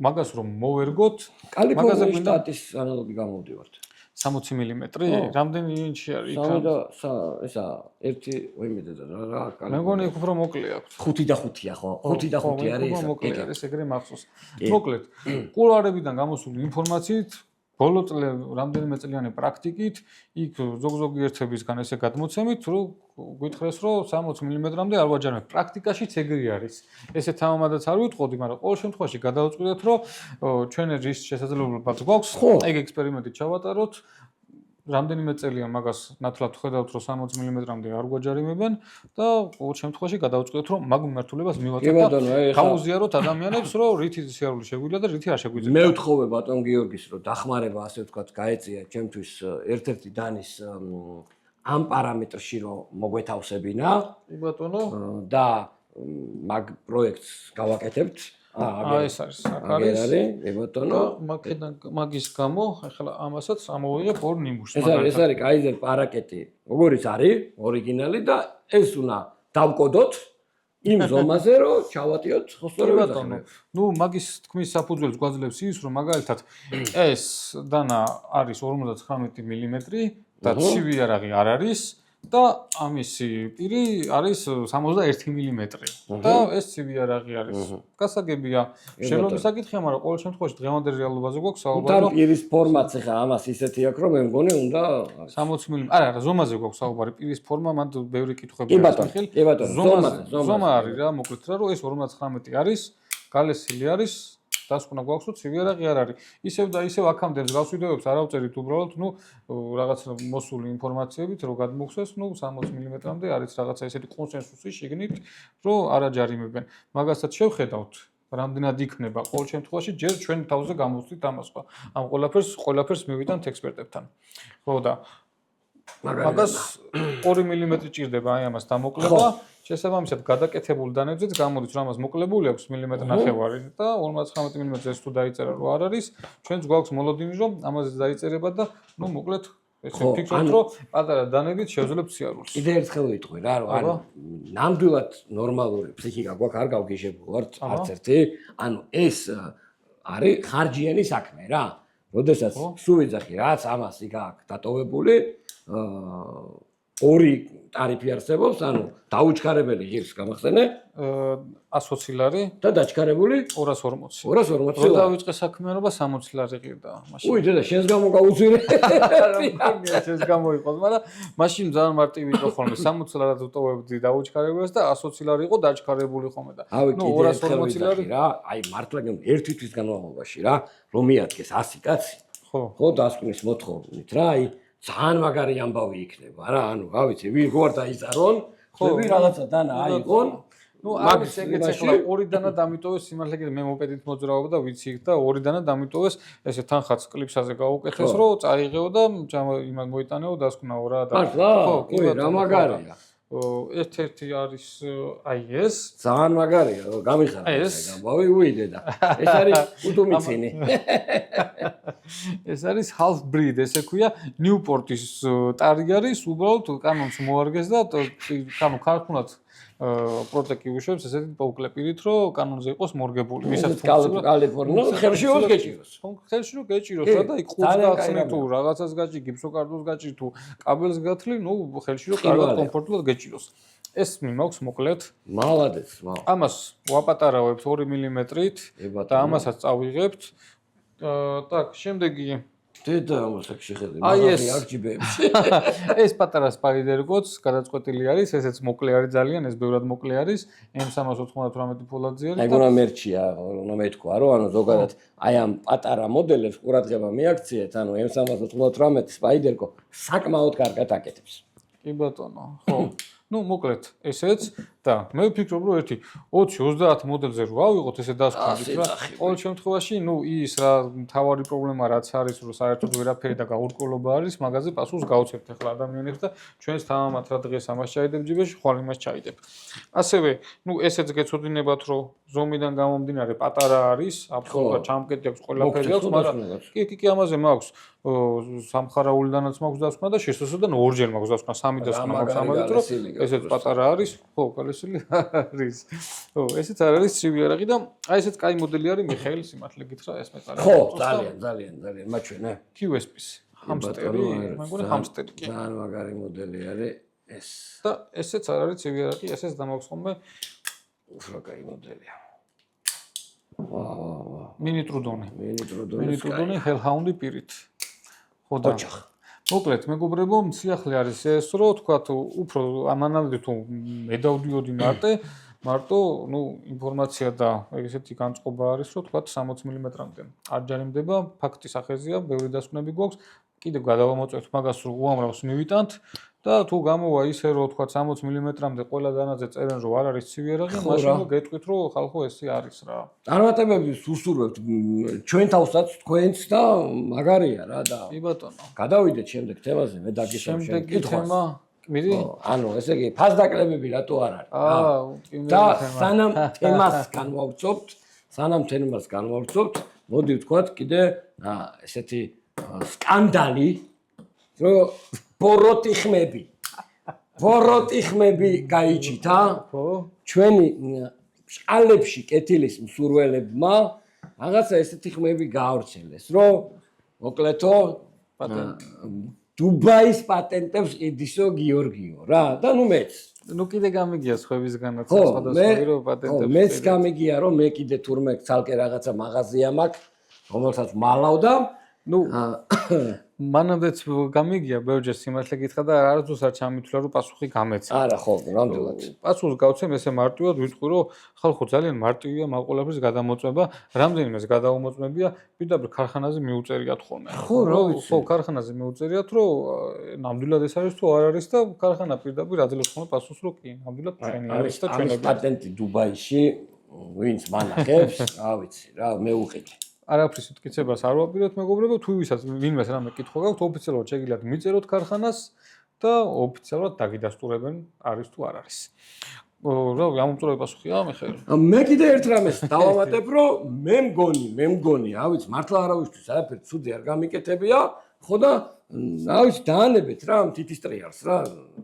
მაგას რომ მოვერგოთ კალიფორნიის შტატის ანალოგი გამოვდივართ. 60 მმ? რამდენი ინჩი არის? ესა ერთი ვიმედე და რა მე მგონი იქ უფრო მოკლე აქვს. 5 და 5-ია ხო? 5 და 5 არის ეს. მოკლე არის, ეგრე მახსოვს. მოკლედ, კულუარებიდან გამოსული ინფორმაციით ბოლო რამდენიმე წლიანი პრაქტიკით იქ ზოგიერთებისგან ესე გადმოცემით, რომ გითხრეს, რომ 60 მმ-მდე არ ვაჯამებ. პრაქტიკაშიც ეგრე არის. ესე თამამადაც არ ვიტყოდი, მაგრამ ყოველ შემთხვევაში გადავწყვიტეთ, რომ ჩვენ რის შესაძლებლობაც გვაქვს, ეგ ექსპერიმენტი ჩავატაროთ. რამდენიმე წელია მაგას ნათლად ხედავთ, რომ 60 მმ-მდე არ გვაჯარიმებენ და ყოველ შემთხვევაში გადავწყვიტეთ, რომ მაგ მიმართულებას მივაწევთ და გავუზიაროთ ადამიანებს, რომ რითი სიარული შეგვიძლია და რითი არ შეგვიძლია. მე ვთხოვე ბატონ გიორგის, რომ დახმარება ასე ვთქვათ, გაეწია ჩემთვის ერთ-ერთი დანის ამ პარამეტრში რომ მოგვეთავსებინა. კი ბატონო. და მაგ პროექტს გავაკეთებთ. ეს არის საკარი. კი ბატონო. მაგის გამო ახლა ამასაც ამოვიღებ ორ ნიმუშს. ეს არის კაიზერ პარაკეტი, როგორიც არის, ორიგინალი და ეს უნდა დავკოდოთ იმ ზომაზე, რომ ჩავატიოთ ხოსტური ბატონო. მაგის თქმის საფუძველს გვაძლევს ის, რომ მაგალითად ეს დანა არის 59 მმ და ცივი იარაღი არ არის და ამისი პირი არის 61 მმ და ეს ცივი იარაღი არის. გასაგებია, შენობის საკითხია, მაგრამ ყოველ შემთხვევაში დღევანდელ რეალობაზე გვაქვს საუბარი, რომ პირის ფორმაც ახლა ამას ისეთი აქვს, რომ მე მგონი უნდა 60 მმ. არა, ზომაზე გვაქვს საუბარი, პირის ფორმა, მანდ ბევრი კითხვები არის. კი ბატონო, ზომა არის რა, მოკლედ რა, რომ ეს 59 არის, გალესილი არის დასკვნა გვაქვს, რომ ცივი იარაღი არ არის. ისევ და ისევ აქამდე მსგავს ვიდეოებს არ ავწერით უბრალოდ, რაღაც მოსული ინფორმაციებით, რომ გადმოგხსეს, 60 მმ-მდე არის რაღაცა ესეთი კონსენსუსი შიგნით, რომ არ აჯარიმებენ. მაგასაც შევხედავთ რამდენად იქნება, ყოველ შემთხვევაში ჯერ ჩვენ თავზე გამოვხდით ამას ხო. ამ ყველაფერს მივიტანთ ექსპერტებთან. ხო და მაგას 2 მმ ჭირდება აი ამას დამოკლება. შესაბამისად გადაკეთებული დანებზეც გამოდის რომ ამას მოკლებული აქვს მილიმეტრი ნახევარი და 59 მმ-ს თუ დაიწერა რო არ არის, ჩვენც გვაქვს მოლოდინი რომ ამაზე დაიწერება და ნუ მოკლედ ესე ვფიქრობთ რომ პატარა დანებით შევძლებთ სიარულს. კიდე ერთხელ ვიტყვი რა, რომ ანუ ნამდვილად ნორმალური ფსიქიკა გვაქვს, არ გავგიჟებულვართ არც ერთი. ანუ ეს არის ხარჯიანი საქმე რა. როდესაც სულ ვიძახი რაც ამას იქ აქვს დატოვებული, ორი ტარიფი არსებობს, ანუ დაუჩქარებელი ღირს გამახსენე 120 ლარი და დაჩქარებული 240. 240 რო დავიწყე საქმიანობა 60 ლარი ღირდა მაშინ. უი დედა შენს გამო გაუძვირე. ეს გამოიყოს, მაგრამ მაშინ ძალიან მარტივი იყო ხოლმე 60 ლარად ვტოვებდი დაუჩქარებელს და 120 ლარი იყო დაჩქარებული ხოლმე და ნუ 240 ლარი რა, აი მართლა ერთი თვის განმავლობაში რა, რომ მიადგეს 100 კაცი. ხო, დასკვნის მოთხოვნით რა, აი ძალიან მაგარი ამბავი იქნება რა, ანუ რა ვიცი, ვინ გვარ დაიზარონ, ხები რაღაცა დანა აიღონ. ნუ არის ეგეც ახლა ორიდანა დამიტოვეს სიმართლე კიდე მე მოპედით მოძრაობა და ვიცი და ორიდანა დამიტოვეს ესე თანხაც კლიპსაზე გაუკეთეს რომ წაიღეო და იმას მოიტანეო დასკვნაო რა და ხო, რა მაგარია. ერთ-ერთი არის აი ეს ძალიან მაგარია, გამიხარა ეს ამბავი, უი დედა. ეს არის უდუმიცინი. ეს არის half breed, ესე ქვია ნიუპორტის ტარი არის, უბრალოდ კანონს მოარგეს და ანუ ქარხნად პროტეკი უშვებს ესეთი პოუკლეპირით, რომ კანონზე იყოს მორგებული. ვისაც კალიფორნია ხელში რომ გეჭიროს. ხელში რომ გეჭიროს რა და იქ ყუთს გახსნი თუ რაღაცას გაჭი, გიფსოკარტოს გაჭი თუ კაბელს გათლი, ნუ ხელში რომ კარგად კომფორტულად გეჭიროს. ეს მიმაქვს მოკლედ. მალადეც, ამას ვაპატარავებთ 2 მმ-ით და ამასაც წავიღებთ. так, შემდეგი დედა ამას აქ შეხედე, მაგარი არჯიბეებში. ეს პატარა სპაიდერ გოც გადაწყვეტილი არის, ესეც მოკლე არის ძალიან, ეს ბევრად მოკლე არის, M398 ფულაძე არის. აი გონა მერჩია, უნდა მეთქვა, რომ ანუ ზოგადად აი ამ პატარა მოდელებს ყურადღება მიაქციეთ, ანუ M398 სპაიდერ გო საკმაოდ კარგად აკეთებს. კი ბატონო, ხო. ნუ მოკლედ ესეც და მე ვფიქრობ რომ ერთი 20-30 მოდელზე რო ავიღოთ ესე დასკვნით რა. ყოველ შემთხვევაში, ნუ ის რა თავარი პრობლემა რაც არის, რომ საერთოდ ვერაფერი და გაურკვევლობა არის, მაგაზე პასუხს გავცემთ ახლა ადამიანებს და ჩვენს თამამად რა დღეს ამას ჩაიდებ ჯიბეში, ხვალ იმას ჩაიდებ. ასევე, ნუ ესეც გეცოდინებათ, რომ ზომიდან გამომდინარე პატარა არის, აბსოლუტურად ჩამკეტი აქვს ყველაფერი აქვს, მაგრამ კი ამაზე მაქვს სამხარაულიდანაც მაქვს დასკვნა და შესოსოდან ორჯერ მაქვს დასკვნა, სამი დასკვნა მაქვს ამაზე, რომ ესეც პატარა არის, ხო, კალესილი არის. ხო, ესეც არ არის ცივი არაღი და აი ესეც კაი მოდელი არის მიხეილ სიმართლე გითხრა ეს მეწარმე. ხო, ძალიან მაჩვენა. QSP-ს. ჰამსტერი, მეგონი ჰამსტერი კი. ძალიან მაგარი მოდელი არის ეს. და ესეც არ არის ცივი არაღი, ესეც დამაქვს ხოლმე უფრო კაი მოდელია. მინიტრუდონი. მინიტრუდონი ჰელჰაუნდი პირით. ხო და მოკლედ მეგობრებო, სიახლე არის ეს, რომ თქვათ უფრო ამანამდე თუ მე დავდიოდი მარტო, ნუ ინფორმაცია და ესეთი განწყობა არის, რომ თქვათ 60 მმ-მდე. არ ჯარიმდება, ფაქტი სახეზეა, ბევრი დასკვნები გვაქვს. კიდევ გადავამოწევთ მაგას, რომ უამრავს მივიტანთ და თუ გამოვა ისე, რომ თქვათ 60 მმ-მდე ყველა დანაზე წერენ, რომ არ არის ცივი არაღი, მაშინ რომ გეტყვით, რომ ხალხო ესე არის რა. წარმატებები ვუსურვებთ ჩვენ თავსაც, თქვენც და მაგარია რა და. კი ბატონო. გადავიდეთ შემდეგ თემაზე, მე დაგიხსენე შემდეგი თემა მიდი? ანუ ესე იგი ფასდაკლებები რატო არ არის? და სანამ თემას განვავრცობთ, მოდი ვთქვათ კიდე ესეთი სკანდალი, რომ ბოროტი ხმები გაიჭითა. ხო. ჩვენი შალებში კეთილის მსურველებმა რაღაცა ესეთი ხმები გაავრცელეს, რომ მოკლედო დუბაის პატენტებს ყიდისო გიორგიო რა და ნუ მეც ნუ კიდე გამიგია სხვებისგანაც სხვადასხვა პატენტებს. ხო, მეც გამიგია რომ მე კიდე თურმე ცალკე რაღაცა მაღაზია მაქვს, რომელსაც მალავ და ნუ მანამდეც გამიგია ბევრჯერ სიმართლე გითხრა და არასდროს არ ჩამithვლა რომ პასუხი გამეცა. არა ხო, ნამდვილად. პასუხს გავცემ ესე მარტივად ვიტყვი რომ ხალხო ძალიან მარტივია მაგ ყველაფრის გადამოწმება, რამდენიმეს გადაუმოწმებია პირდაპირ ქარხანაზე მიუწერიათ ხოლმე. ხო, რა ვიცი. ხო, ქარხანაზე მიუწერიათ რომ ნამდვილად ეს არის თუ არ არის და ქარხანა პირდაპირ აძლევს ხოლმე პასუხს რომ კი, ნამდვილად ჩვენი არის და ჩვენი პატენტი დუბაიში ვინც მანახებს, რა ვიცი, რა მე უყიდე. არაფრის უთკიცებას არ ვაპირებთ მეგობრებო, თუ ვისაც ვინმეს რამე კითხვა გაქვთ, ოფიციალურად შეგიძლიათ მიწეროთ ქარხანას და ოფიციალურად დაგიდასტურებენ არის თუ არ არის. რა ამ მომწორი პასუხია მიხეილ? მე კიდე ერთ რამეს დავამატებ, რომ მე მგონი, რა ვიცი, მართლა არავისთვის არაფერი ცუდი არ გამიკეთებია, ხო და რა ვიცი, დაანებეთ რა თითისტრიალს რა,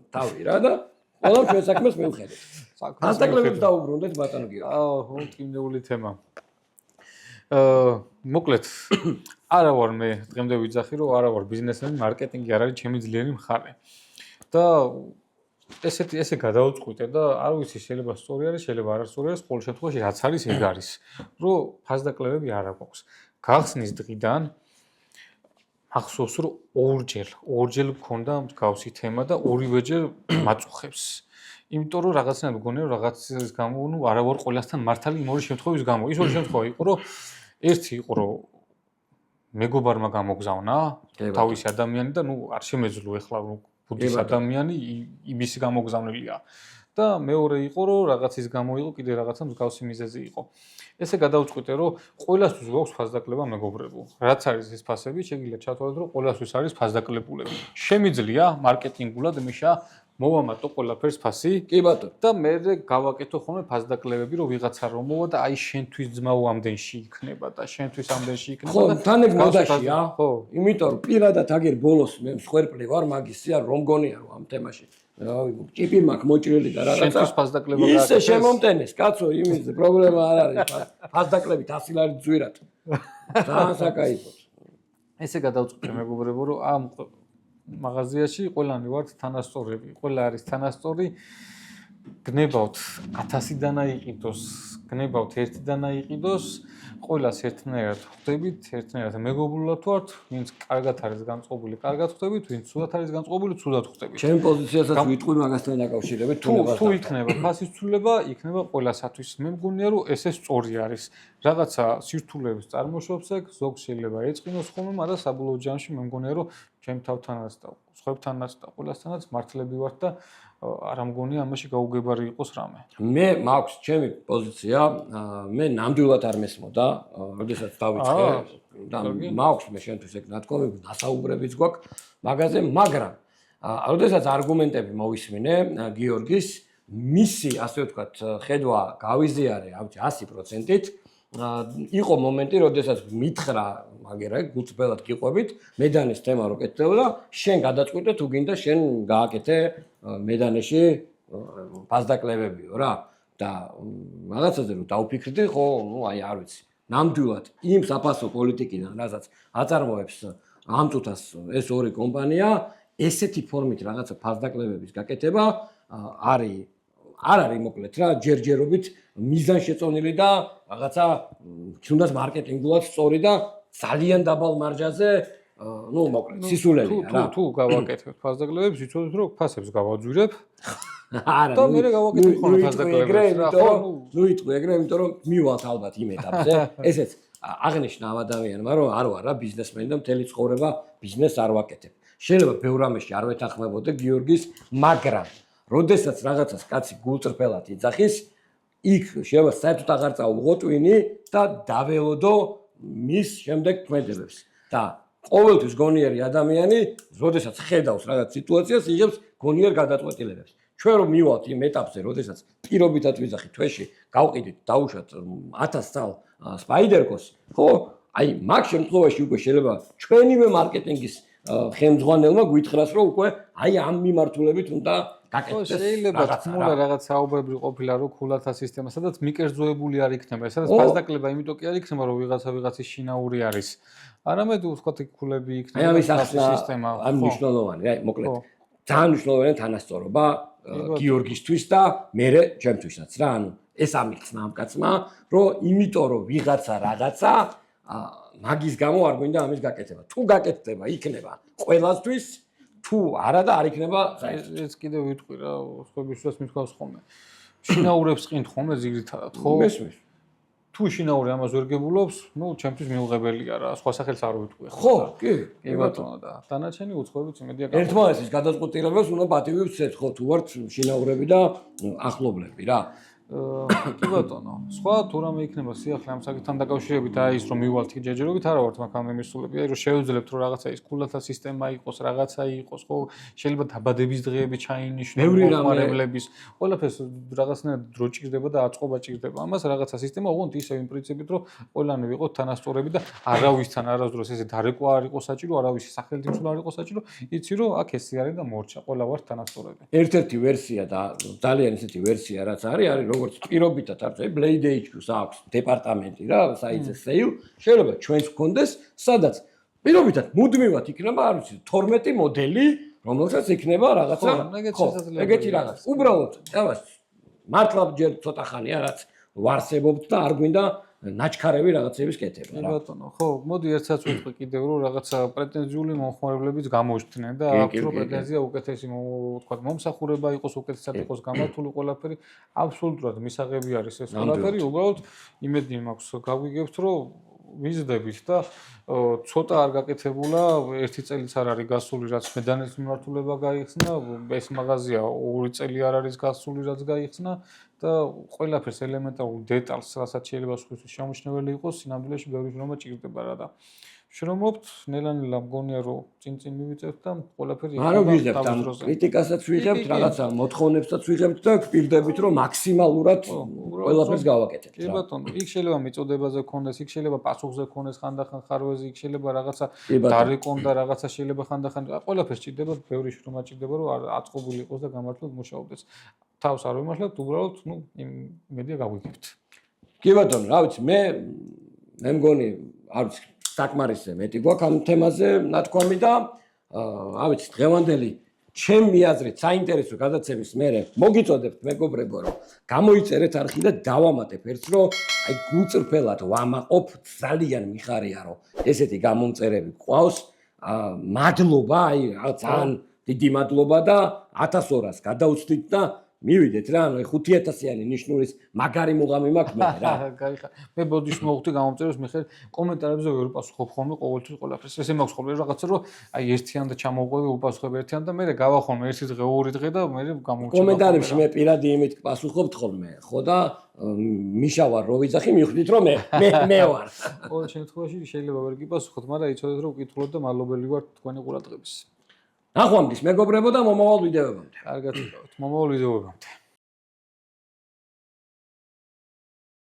თავი რა და ყველა ჩვენ საქმეს მივხედეთ. ასაკლებებს დაუბრუნდეთ ბატონო გიორგი. მოკინეული თემა. მოკლედ, არა ვარ მე დღემდე ვიძახი, რომ არა ვარ ბიზნესმენი, მარკეტინგი არ არის ჩემი ძლიერი მხარე. და ესე გადავწყვიტე და არ ვიცი, შეიძლება სწორი არის, შეიძლება არასწორი არის, ყოველ შემთხვევაში რაც არის, ეგ არის, რომ ფასდაკლებები არ აქვს. გახსნის დღიდან ახსოვს, რომ ორჯერ მქონდა მსგავსი თემა და ორივეჯერ მაწუხებს. იმიტომ რომ რაღაცნაირად მგონია, რომ რაღაცის გამო, არა ვარ ყველასთან მართალი იმ ორი შემთხვევის გამო. ის ორი შემთხვევა იყო, რომ ერთი იყო, რომ მეგობარმა გამოგზავნა თავისი ადამიანი და არ შემეძლო ეხლა ბუდის ადამიანი იმისი გამოგზავნილია. და მეორე იყო, რომ რაღაცის გამო იყო, კიდე რაღაცა მსგავსი მიზეზი იყო. ესე გადავწყვიტე, რომ ყველასთვის გვაქვს ფასდაკლება მეგობრებო. რაც არის ეს ფასები, შეგიძლიათ ჩათვალოთ, რომ ყველასთვის არის ფასდაკლებულები. შემიძლია მარკეტინგულად მიშა მოვამატო ყველაფერს ფასი. კი ბატონო. და მე გავაკეთო ხოლმე ფასდაკლებები, რომ ვიღაცა რომ მოვა და აი შენთვის ძმაო ამდენში იქნება და შენთვის ამდენში იქნება ხო, და თან ეგ მოდაშია. ხო. იმიტომ რომ პირადად აგერ ბოლოს მე მსხვერპლი ვარ მაგისია რომ გონია რომ ამ თემაში. რავი, ჭიპი მაქვს მოჭრილი და რაღაცა. შენთვის ფასდაკლება ისე შემომტენეს, კაცო, იმის პრობლემა არ არის. ფასდაკლებით 100 ლარი ძვირად. ძალიან საკაიფო. ესე გადავწყვიტე მეგობრებო, რომ ამ მაღაზიაში ყველანი ვართ თანასწორები. ყველა არის თანასწორი. გნებავთ 1000-დან აიყიდოს, გნებავთ 1-დან აიყიდოს. ყველას ერთნაირად ხვდებით, ერთნაირად მეგობრულად ვართ, ვინც კარგად არის განწყობილი, კარგად ხვდებით, ვინც ცუდად არის განწყობილი, ცუდად ხვდებით. ჩემ პოზიციასაც ვიტყვი მაგასთან დაკავშირებით, თუ იქნება ფასის ცვლილება, იქნება ყველასათვის. მე მგონია, რომ ესე სწორი არის. რაღაცა სირთულეებს წარმოშობს ეგ, ზოგს შეიძლება ეწყინოს ხოლმე, მაგრამ საბოლოო ჯამში მე მგონია, რომ ჩემ თავთანაც და სხვებთანაც და ყველასთანაც მართლები ვართ და არ ამგონია ამაში გაუგებარი იყოს რამე. მე მაქვს ჩემი პოზიცია, მე ნამდვილად არ მესმოდა, როდესაც დავიწყე და მაქვს მე შენთვის ეგ ნათქვამები, დასაუბრებიც გვაქვს მაგაზე, მაგრამ როდესაც არგუმენტები მოვისმინე გიორგის, მისი ასე ვთქვათ, ხედვა გავიზიარე, ავთი 100%-ით. იყო მომენტი, როდესაც მითხრა, მაგერა გულწრფელად გიყვებით, მედანის თემა რო კეთდებოდა, შენ გადაწყვიტე თუ გინდა შენ გააკეთე მედანეში ფასდაკლებებიო რა და რაღაცაზე რომ დავფიქრდი, ხო, აი არ ვიცი. ნამდვილად იმ საფასო პოლიტიკიდან, რასაც აწარმოებს ამ წუთას ეს ორი კომპანია, ესეთი ფორმით რაღაცა ფასდაკლებების გაკეთება არ არის მოკლედ რა, ჯერჯერობით მიზანშეწონილი და რაღაცა თუნდაც მარკეტინგულად სწორი და ძალიან დაბალ მარჯაზე, მოკლედ სისულელია რა. თუ გავაკეთებთ ფასდაკლებებს, იცოდეთ რომ ფასებს გავაძვირებ. არა, და მე გავაკეთებ ხოლმე ფასდაკლებებს რა, ხო? ნუ იტყვი ეგრე, იმიტომ რომ მივალთ ალბათ იმ ეტაპზე. ესეც აღნიშნა ამ ადამიანმა, რომ არ ვარ რა ბიზნესმენი და მთელი ცხოვრება ბიზნესს არ ვაკეთებ. შეიძლება ბევრ რამეში არ ვეთანხმებოდე გიორგის, მაგრამ როდესაც რაღაცას კაცი გულწრფელად იძახის, იქ შეიძლება საერთოდ აღარ წავუღო ტვინი და დაველოდო მის შემდეგ ქმედებებს. და ყოველთვის გონიერი ადამიანი, როდესაც ხედავს რაღაც სიტუაციას, იღებს გონიერ გადაწყვეტილებებს. ჩვენ რომ მივალთ იმ ეტაპზე, როდესაც პირობითად ვიძახით თვეში, გავყიდით, დაუშვათ 1000 წალ სპაიდერკოს, ხო? აი, მაგ შემთხვევაში უკვე შეიძლება ჩვენივე მარკეტინგის ხელმძღვანელმა გვითხრას, რომ უკვე აი ამ მიმართულებით უნდა გაკეთდეს. შეიძლება თქმულა რაღაც საუბრები ყოფილა რომ ქულათა სისტემა, სადაც მიკერძოებული არ იქნება, სადაც ფასდაკლება იმიტომ კი არ იქნება, რომ ვიღაცის შინაური არის. არამედ ვთქვათ ქულები იქნება. აი ამის ახსნა ამ მნიშვნელოვანი, აი მოკლედ. ძალიან მნიშვნელოვანი თანასწორობა გიორგისთვის და მე ჩემთვისაც რა, ანუ ეს ამიქცნა ამ კაცმა, რომ იმიტომ რომ ვიღაცა რაღაცა მაგის გამო არ გვინდა ამის გაკეთება. თუ გაკეთდება, იქნება ყველასთვის, თუ არა და არ იქნება საერთოდ. ეს კიდევ ვიტყვი რა, სხვებისას მithავს ხოლმე. შინაურებს ყინთ ხოლმე ზიგრითადად, ხო? მესმის. თუ შინაური ამას ვერ გებულობს, ჩემთვის მიუღებელია რა, სხვა სახელს არ ვიტყვი. ხო, კი, კი ბატონო და დანარჩენი უცხოებიც იმედია ერთმანეთის გადაწყვეტილებებს უნდა პატივი ვცეთ, ხო, თუ ვართ შინაურები და ახლობლები რა. კი ბატონო, სხვა თუ რამე იქნება სიახლე ამ საკითხთან დაკავშირებით, აი ის რომ მივალთ იქ ჯერჯერობით არა ვართ მაგამდე მისულები, აი რომ შევძლებთ რომ რაღაცა ის კულათა სისტემა იყოს, რაღაცა იყოს, ხო, შეიძლება დაბადების დღეები ჩაინიშნოს, მომხმარებლების, ყველაფერს რაღაცნაირად დრო ჭირდება და აწყობა ჭირდება. ამას რაღაცა სისტემა უღონთ ისევ იმ პრინციპით, რომ ყველანი ვიყოთ თანასწორები და არავისთან არასდროს ესე დარეკვა არ იყოს საჭირო, არავის სახელმწიფო არ იყოს საჭირო, იცი რომ აქ ესე არის და მორჩა, ყველა ვართ თანასწორები. ერთ-ერთი ვერსია და ძალიან ესეთი ვერსია რაც არის როგორც პირობითად არც Blade HQ-ს აქვს დეპარტამენტი რა, საიტზე sale, შეიძლება ჩვენს გქონდეს, სადაც პირობითად მუდმივად იქნება, არ ვიცი, 12 მოდელი, რომელსაც იქნება რაღაცა, ეგეთი რაღაც. უბრალოდ, აბას, მართლა ჯერ ცოტა ხანია რაც ვარსებობთ და არ გვინდა ნაჩქარები რაღაცების კეთება რა. ბატონო, ხო, მოდი ერთსაც ვიტყვი კიდევ რომ რაღაცა პრეტენზიული მომხმარებლებიც გამოჩნდნენ და აქვს რომ პრეტენზია უკეთესი თქვა მომსახურება იყოს, უკეთესად იყოს გამართული ყველაფერი, აბსოლუტურად მისაღები არის ეს ყველაფერი, უბრალოდ იმედი მაქვს გავიგებთ რომ ვიზდებით და ცოტა არ გაკეთებულა, ერთი წელიც არ არის გასული, რაც მედანის მიმართულება გაიხსნა, ეს მაღაზია 2 წელი არ არის გასული, რაც გაიხსნა და ყველაფერს ელემენტარულ დეტალს, რასაც შეიძლება სხვისთვის შემოჩნეველი იყოს, სინამდვილეში ბევრი შრომა ჭირდება რა და შრომობთ, ნელა-ნელა მგონია რომ წინ მივიწევთ და ყველაფერი არა ვიღებთ ამ კრიტიკასაც ვიღებთ, რაღაცა მოთხოვნებსაც ვიღებთ და გვპირდებით რომ მაქსიმალურად ყველაფერს გავაკეთებთ რა. კი ბატონო, იქ შეიძლება მიწოდებაზე გქონდეს, იქ შეიძლება პასუხზე გქონდეს ხანდახან ხარვეზი, იქ შეიძლება რაღაცა დარეკონ და რაღაცა შეიძლება ხანდახან ყველაფერს ჭირდება, ბევრი შრომა ჭირდება რომ აწყობილი იყოს და გამართლად მუშაობდეს. თავს არ ვიმართლებთ, უბრალოდ, მედია გავიგებთ. კი ბატონო, რა ვიცი, მე მგონი, არ ვიცი, საკმარისზე მეტი გვაქვს ამ თემაზე ნათქვამი და რა ვიცი, დღევანდელი ჩემი აზრით საინტერესო გადაცემის მერე მოგიწოდებთ მეგობრებო, რომ გამოიწერეთ არხი და დავამატებ ერთს, რომ აი გულწრფელად ვამაყობ, ძალიან მიხარია, რომ ესეთი გამომწერები გყავს. მადლობა, აი ძალიან დიდი მადლობა და 1200-ს გადაუცდით და მივიდეთ რა, ანუ 5000-იანი ნიშნულის მაგარი მუღამი მაქვს მე რა. გაიხარ. მე ბოდიშ მოვხდი გამომწერებს მიხედვით კომენტარებზე ვერ უპასუხობ ხოლმე ყოველთვის ყველაფერს. ესე მაქვს ხოლმე რაღაცა რომ აი ერთიან და ჩამოვყვები უპასუხებ ერთიან და მე გავახ ხოლმე ერთი დღე ორი დღე და მე გამოვჩერდა. კომენტარებში მე პირადი იმით პასუხობთ ხოლმე, ხო და მიშა ვარ რო ვიძახი მივხვდით რომ მე ვარ. ყოველ შემთხვევაში შეიძლება ვერ გიპასუხოთ, მაგრამ იცოდეთ რომ ვკითხულობ და მადლობელი ვარ თქვენი ყურადღების. ნახვამდის მეგობრებო და მომავალ ვიდეოებამდე. კარგად იკავით. მომავალ ვიდეოებამდე.